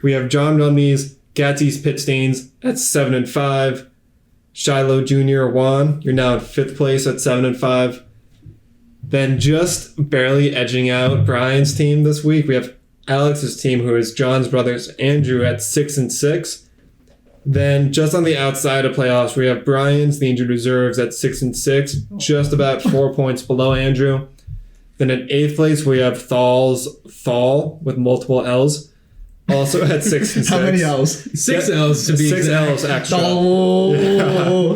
Speaker 1: We have John Rumney's Gatsy's Pit Stains at 7-5. Shiloh Jr. Juan, you're now in 5th place at 7-5. Then just barely edging out Brian's team this week, we have Alex's team, who is John's brothers Andrew at 6-6. Then just on the outside of playoffs, we have Brian's, the Injured Reserves, at 6-6, just about 4 points below Andrew. Then at 8th place, we have Thal with multiple L's, also at 6-6.
Speaker 4: How many L's?
Speaker 5: 6 L's to be
Speaker 1: 6
Speaker 5: exact.
Speaker 1: L's extra.
Speaker 4: Oh.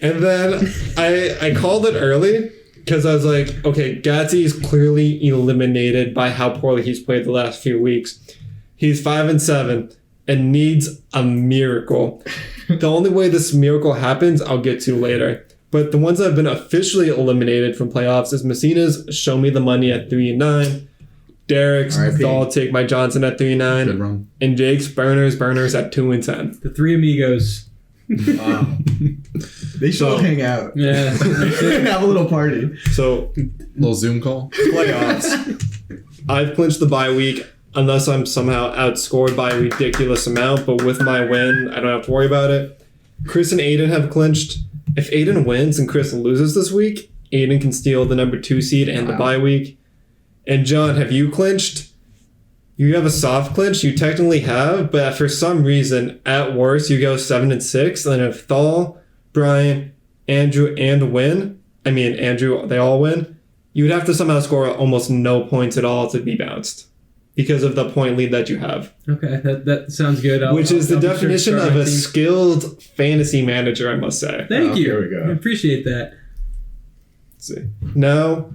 Speaker 1: And then I called it early because I was like, okay, Gatsy is clearly eliminated by how poorly he's played the last few weeks. He's 5-7 and needs a miracle. The only way this miracle happens, I'll get to later. But the ones that have been officially eliminated from playoffs is Messina's Show Me the Money at 3-9. Derek's Thal Take My Johnson at 3-9.
Speaker 2: Good run.
Speaker 1: And Jake's Burners at 2-10.
Speaker 5: The 3 amigos.
Speaker 4: Wow. They should hang out.
Speaker 5: Yeah.
Speaker 4: Have a little party.
Speaker 1: So,
Speaker 2: Little Zoom call.
Speaker 1: playoffs. I've clinched the bye week unless I'm somehow outscored by a ridiculous amount, but with my win, I don't have to worry about it. Chris and Aiden have clinched. If Aiden wins and Chris loses this week, Aiden can steal the number 2 seed and the bye week. And John, have you clinched? You have a soft clinch, you technically have, but for some reason, at worst, you go 7-6. And if Thal, Brian, Andrew, Andrew, they all win, you would have to somehow score almost no points at all to be bounced because of the point lead that you have.
Speaker 5: Okay, that sounds good.
Speaker 1: Which is the
Speaker 5: I'll be sure to
Speaker 1: definition
Speaker 5: start
Speaker 1: of
Speaker 5: my
Speaker 1: a
Speaker 5: team.
Speaker 1: skilled fantasy manager, I must say.
Speaker 5: Thank you.
Speaker 4: Here we go.
Speaker 5: I appreciate that.
Speaker 1: Let's see. Now,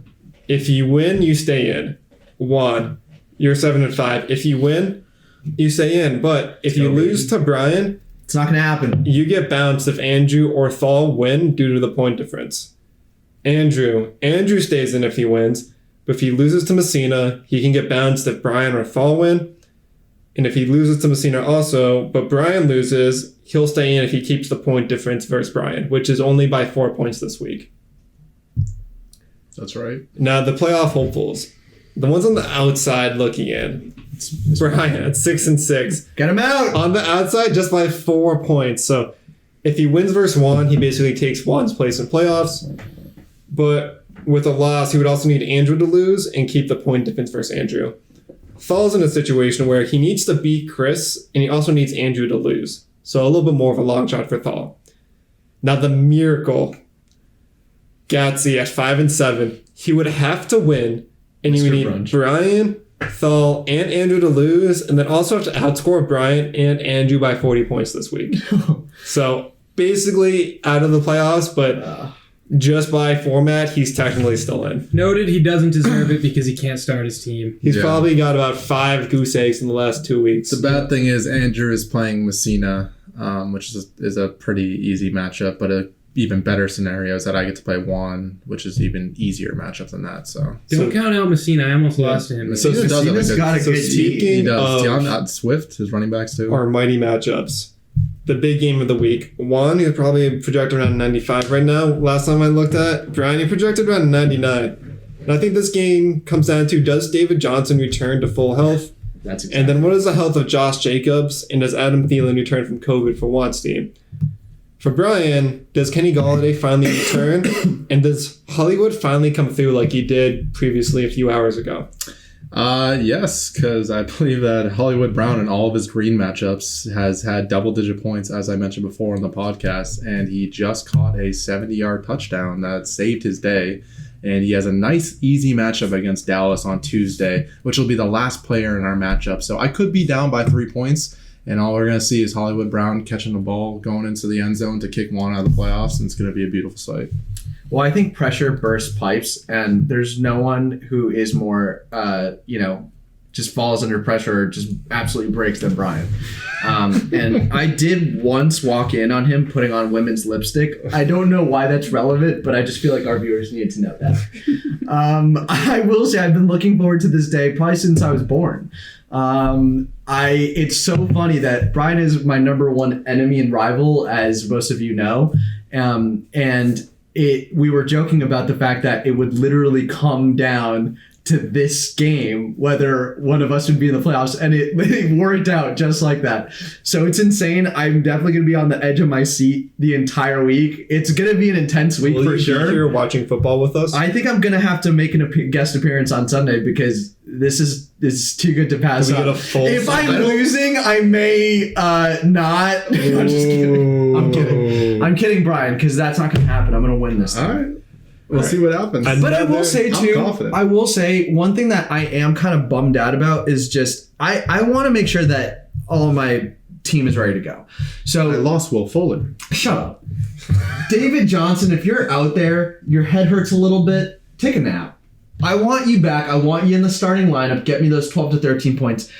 Speaker 1: if you win, you stay in. 1, you're 7-5. If you win, you stay in. But if you lose to Brian,
Speaker 4: It's not going to happen.
Speaker 1: you get bounced if Andrew or Thal win due to the point difference. Andrew stays in if he wins. But if he loses to Messina, he can get bounced if Brian or Thal win. And if he loses to Messina also, but Brian loses, he'll stay in if he keeps the point difference versus Brian, which is only by 4 points this week.
Speaker 2: That's right.
Speaker 1: Now, the playoff hopefuls. The ones on the outside looking in. Brian at 6-6.
Speaker 4: Get him out.
Speaker 1: On the outside, just by 4 points. So if he wins versus Juan, he basically takes Juan's place in playoffs. But with a loss, he would also need Andrew to lose and keep the point difference versus Andrew. Thal's in a situation where he needs to beat Chris, and he also needs Andrew to lose. So a little bit more of a long shot for Thal. Now the miracle. Gatsy at 5-7. He would have to win, and he would need
Speaker 4: Brunch.
Speaker 1: Brian, Thal, and Andrew to lose, and then also have to outscore Brian and Andrew by 40 points this week. So basically out of the playoffs, but just by format, he's technically still in.
Speaker 5: Noted, he doesn't deserve it because he can't start his team.
Speaker 1: He's
Speaker 2: Yeah.
Speaker 1: probably got about 5 goose eggs in the last 2 weeks.
Speaker 2: The bad thing is Andrew is playing Messina, which is a pretty easy matchup, but a even better scenario is that I get to play Juan, which is even easier matchup than that. So
Speaker 5: Don't count out Messina. I almost lost to him.
Speaker 2: Messina does have a
Speaker 4: Messina's
Speaker 2: good-
Speaker 4: got a
Speaker 1: So
Speaker 4: good
Speaker 1: speaking-
Speaker 4: team.
Speaker 2: he does.
Speaker 1: of-
Speaker 2: Deion Swift, his running backs too.
Speaker 1: Our mighty matchups. The big game of the week. Juan, he's probably projected around 95 right now. Last time I looked at, Brian, he projected around 99. And I think this game comes down to, does David Johnson return to full health?
Speaker 4: That's
Speaker 1: And then what is the health of Josh Jacobs? And does Adam Thielen return from COVID for Juan's team? For Brian, does Kenny Golladay finally return? And does Hollywood finally come through like he did previously a few hours ago?
Speaker 2: Yes, because I believe that Hollywood Brown in all of his green matchups has had double-digit points, as I mentioned before in the podcast, and he just caught a 70-yard touchdown that saved his day. And he has a nice, easy matchup against Dallas on Tuesday, which will be the last player in our matchup. So I could be down by 3 points, And all we're going to see is Hollywood Brown catching the ball, going into the end zone to kick one out of the playoffs, and it's going to be a beautiful sight.
Speaker 4: Well, I think pressure bursts pipes, and there's no one who is more, just falls under pressure or just absolutely breaks than Brian. And I did once walk in on him putting on women's lipstick. I don't know why that's relevant, but I just feel like our viewers need to know that. I will say I've been looking forward to this day probably since I was born. It's so funny that Brian is my number one enemy and rival, as most of you know. We were joking about the fact that it would literally come down to this game whether one of us would be in the playoffs, and it worked out just like that. So it's insane. I'm definitely going to be on the edge of my seat the entire week. It's going to be an intense week for sure.
Speaker 1: You're watching football with us?
Speaker 4: I think I'm going to have to make a guest appearance on Sunday because this is too good to pass up. If I'm losing, I may not. I'm just kidding. I'm kidding, Brian, because that's not going to happen. I'm going to win this time.
Speaker 2: All right. We'll see what happens.
Speaker 4: But I will say one thing that I am kind of bummed out about is just I want to make sure that all of my team is ready to go. So
Speaker 2: I lost Will Fuller.
Speaker 4: Shut up. David Johnson, if you're out there, your head hurts a little bit, take a nap. I want you back. I want you in the starting lineup. Get me those 12 to 13 points.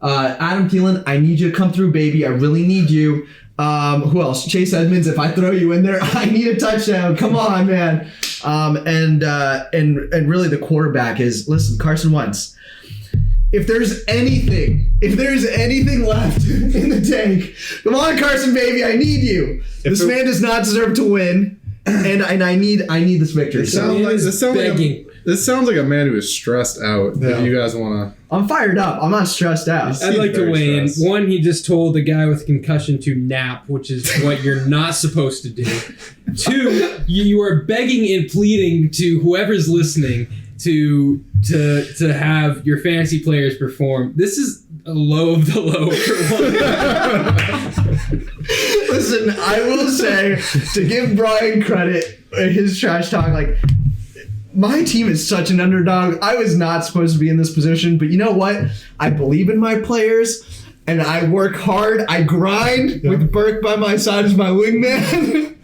Speaker 4: Adam Thielen, I need you to come through, baby. I really need you. Who else? Chase Edmonds, if I throw you in there, I need a touchdown. Come on, man. And really the quarterback is, listen, Carson Wentz. If there's anything left in the tank, come on, Carson, baby, I need you. This man does not deserve to win, and I need this victory.
Speaker 2: This sounds like a man who is stressed out. Yeah. If you guys want to,
Speaker 4: I'm fired up. I'm not stressed out.
Speaker 3: I'd like to weigh in. One, he just told a guy with concussion to nap, which is what you're not supposed to do. Two, you are begging and pleading to whoever's listening to have your fantasy players perform. This is a low of the low for one.
Speaker 4: Listen, I will say, to give Brian credit, his trash talk, like, my team is such an underdog. I was not supposed to be in this position, but you know what? I believe in my players, and I work hard. I grind with Burke by my side as my wingman.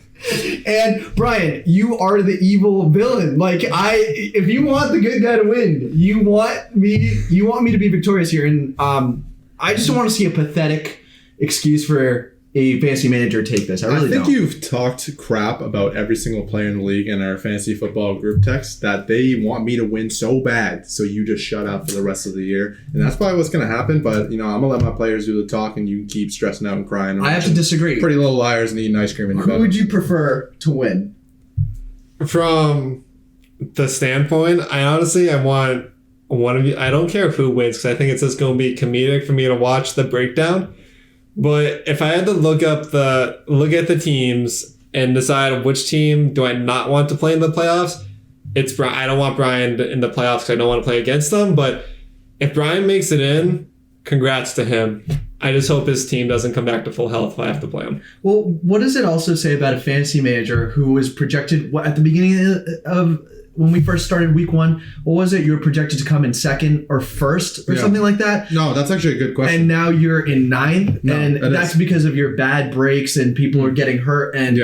Speaker 4: And Brian, you are the evil villain. Like, if you want the good guy to win, you want me to be victorious here. And I just don't want to see a pathetic excuse for a fantasy manager take this. I think
Speaker 2: you've talked crap about every single player in the league in our fantasy football group text that they want me to win so bad, so you just shut up for the rest of the year. And that's probably what's going to happen, but I'm going to let my players do the talk and you can keep stressing out and crying.
Speaker 4: I have to disagree.
Speaker 2: Pretty Little Liars and eating ice cream in your
Speaker 4: Who would you prefer to win?
Speaker 1: From the standpoint, I want one of you. I don't care who wins because I think it's just going to be comedic for me to watch the breakdown. But if I had to look at the teams and decide which team do I not want to play in the playoffs, it's Brian. I don't want Brian in the playoffs because I don't want to play against them. But if Brian makes it in, congrats to him. I just hope his team doesn't come back to full health if I have to play him.
Speaker 4: Well, what does it also say about a fantasy manager who was projected at the beginning of when we first started week one? What was it? You were projected to come in second or first or something like that?
Speaker 2: No, that's actually a good question.
Speaker 4: And now you're in ninth, and that's because of your bad breaks and people are getting hurt and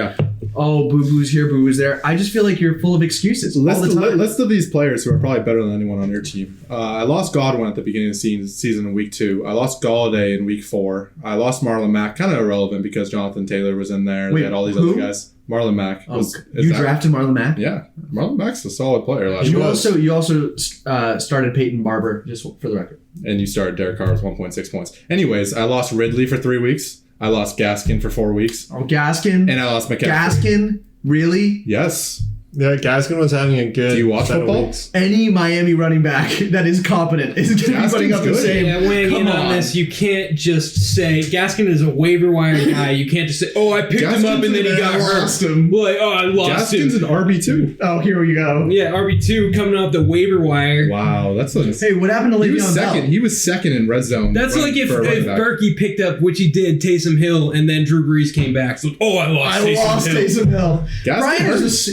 Speaker 4: boo-boos here, boo-boos there. I just feel like you're full of excuses all the time.
Speaker 2: List of these players who are probably better than anyone on your team. I lost Godwin at the beginning of the season in week 2. I lost Galladay in week 4. I lost Marlon Mack, kind of irrelevant because Jonathan Taylor was in there. They had all these other guys. Marlon Mack.
Speaker 4: Drafted Marlon Mack?
Speaker 2: Yeah. Marlon Mack's a solid player last year.
Speaker 4: You also started Peyton Barber, just for the record.
Speaker 2: And you started Derek Carr with 1.6 points. Anyways, I lost Ridley for 3 weeks. I lost Gaskin for 4 weeks.
Speaker 4: Oh, Gaskin?
Speaker 2: And I lost McCaffrey.
Speaker 4: Gaskin? Really?
Speaker 2: Yes.
Speaker 1: Yeah, Gaskin was having a good.
Speaker 2: Do you watch football?
Speaker 4: Any Miami running back that is competent is going to be putting up the same.
Speaker 3: Yeah, weighing in on this, you can't just say Gaskin is a waiver wire guy. You can't just say, "Oh, I picked him up and then he got hurt." Like, "Oh, I lost him."
Speaker 2: Gaskin's an RB2.
Speaker 4: Oh, here we go.
Speaker 3: Yeah, RB2 coming off the waiver wire.
Speaker 2: Wow, that's
Speaker 4: hey, what happened to Le'Veon Bell?
Speaker 2: He was second in red zone.
Speaker 3: That's like if Berkey picked up, which he did, Taysom Hill, and then Drew Brees came back. So, I lost Taysom Hill.
Speaker 4: Brian,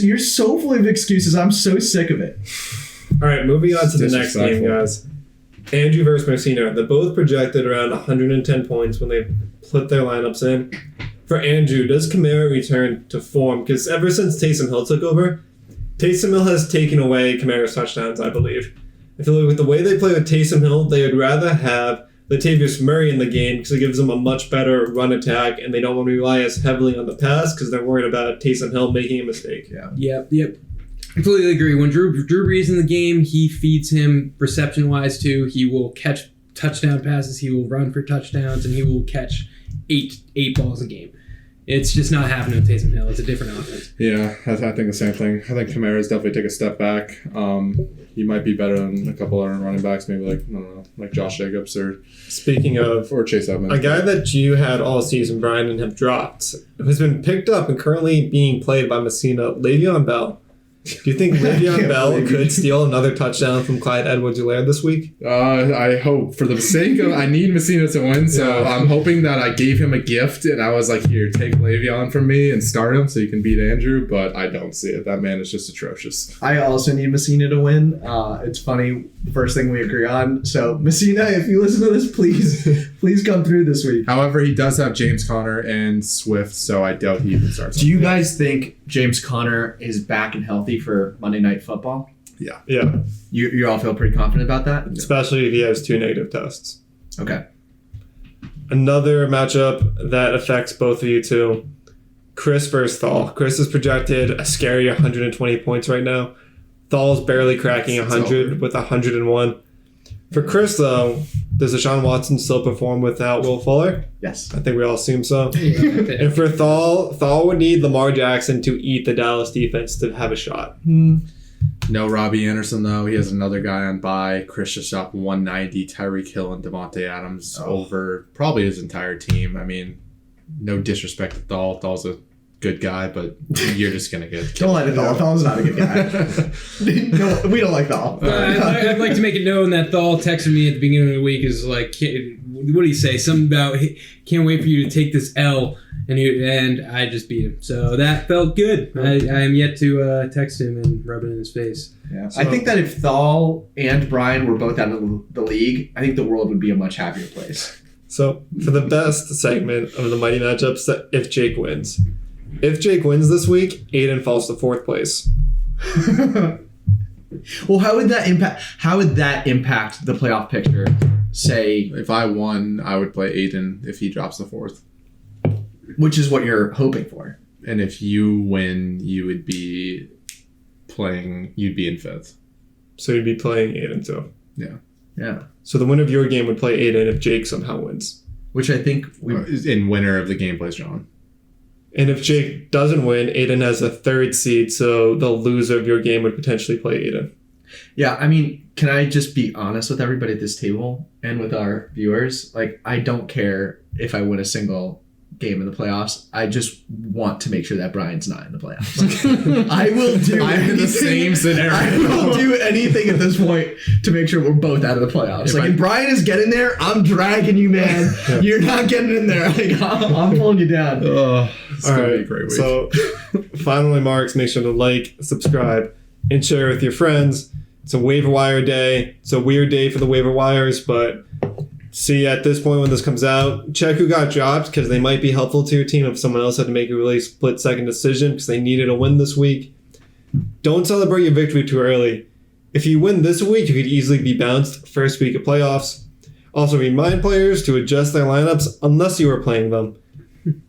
Speaker 4: you're so full of excuses. I'm so sick of it.
Speaker 1: All right, moving on to the next game, guys. Andrew versus Messina. They're both projected around 110 points when they put their lineups in. For Andrew, does Kamara return to form? Because ever since Taysom Hill took over, Taysom Hill has taken away Kamara's touchdowns, I believe. I feel like with the way they play with Taysom Hill, they would rather have Latavius Murray in the game because it gives them a much better run attack, and they don't want to rely as heavily on the pass because they're worried about Taysom Hill making a mistake.
Speaker 3: Yep. Completely agree. When Drew Brees in the game, he feeds him reception-wise too. He will catch touchdown passes, he will run for touchdowns, and he will catch eight balls a game. It's just not happening with Taysom Hill. It's a different offense.
Speaker 2: Yeah, I think the same thing. I think Kamara's definitely take a step back. He might be better than a couple other running backs, maybe like, I don't know, like Josh Jacobs or Chase Edmonds.
Speaker 1: A guy that you had all season, Brian, and have dropped, who's been picked up and currently being played by Messina, Le'Veon Bell. Do you think Le'Veon Bell could steal another touchdown from Clyde Edwards-Helaire this week?
Speaker 2: I hope. For the sake of, I need Messina to win, so I'm hoping that I gave him a gift and I was like, here, take Le'Veon from me and start him so you can beat Andrew, but I don't see it. That man is just atrocious.
Speaker 4: I also need Messina to win. It's funny, first thing we agree on. So, Messina, if you listen to this, please come through this week.
Speaker 2: However, he does have James Conner and Swift, so I doubt he even starts.
Speaker 4: Do you guys think James Conner is back and healthy for Monday Night Football?
Speaker 2: Yeah.
Speaker 4: You all feel pretty confident about that?
Speaker 1: Especially if he has 2 negative tests.
Speaker 4: Okay.
Speaker 1: Another matchup that affects both of you too. Chris versus Thal. Chris is projected a scary 120 points right now. Thal's barely cracking 100 with 101. For Chris, though, does Deshaun Watson still perform without Will Fuller?
Speaker 4: Yes.
Speaker 1: I think we all assume so.
Speaker 5: Yeah.
Speaker 1: And for Thal would need Lamar Jackson to eat the Dallas defense to have a shot.
Speaker 2: No Robbie Anderson, though. He has another guy on bye. Chris just shot 190. Tyreek Hill and Devontae Adams over probably his entire team. I mean, no disrespect to Thal. Thal's a good guy, but you're just going to get
Speaker 4: Don't like Thal. Thal's not a good guy. No, we don't like Thal.
Speaker 5: I'd like to make it known that Thal texted me at the beginning of the week is like, what did he say? Something about, can't wait for you to take this L. And I just beat him. So that felt good. I am yet to text him and rub it in his face.
Speaker 4: Yeah. So, I think that if Thal and Brian were both out of the league, I think the world would be a much happier place.
Speaker 1: So for the best segment of the Mighty Matchups, if Jake wins. If Jake wins this week, Aiden falls to 4th place.
Speaker 4: Well, how would that impact the playoff picture? Say,
Speaker 2: if I won, I would play Aiden if he drops the 4th.
Speaker 4: Which is what you're hoping for.
Speaker 2: And if you win, you would be in 5th.
Speaker 1: So you'd be playing Aiden too.
Speaker 4: Yeah.
Speaker 1: So the winner of your game would play Aiden if Jake somehow wins.
Speaker 4: Which I think
Speaker 2: in winner of the game plays John.
Speaker 1: And if Jake doesn't win, Aiden has a 3rd seed, so the loser of your game would potentially play Aiden.
Speaker 4: Yeah, I mean, can I just be honest with everybody at this table and with our viewers? Like, I don't care if I win a single game in the playoffs. I just want to make sure that Brian's not in the playoffs. I will do
Speaker 2: I'm in the same scenario.
Speaker 4: I will do anything at this point to make sure we're both out of the playoffs. If Brian is getting there, I'm dragging you, man. You're not getting in there. Like, I'm pulling you down.
Speaker 2: It's going to be a great week.
Speaker 1: So, final remarks, make sure to like, subscribe, and share with your friends. It's a waiver wire day. It's a weird day for the waiver wires, but see at this point when this comes out, check who got dropped because they might be helpful to your team if someone else had to make a really split-second decision because they needed a win this week. Don't celebrate your victory too early. If you win this week, you could easily be bounced first week of playoffs. Also, remind players to adjust their lineups unless you are playing them.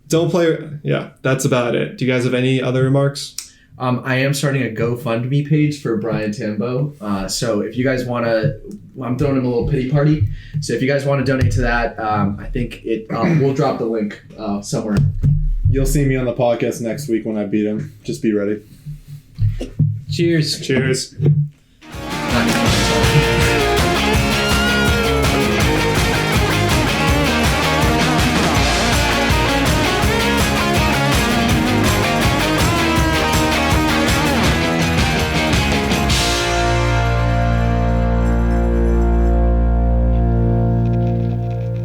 Speaker 1: Don't play... Yeah, that's about it. Do you guys have any other remarks?
Speaker 4: I am starting a GoFundMe page for Brian Tambo. So if you guys want to... I'm throwing him a little pity party. So if you guys want to donate to that, I think we'll drop the link somewhere.
Speaker 2: You'll see me on the podcast next week when I beat him. Just be ready.
Speaker 5: Cheers.
Speaker 1: Cheers.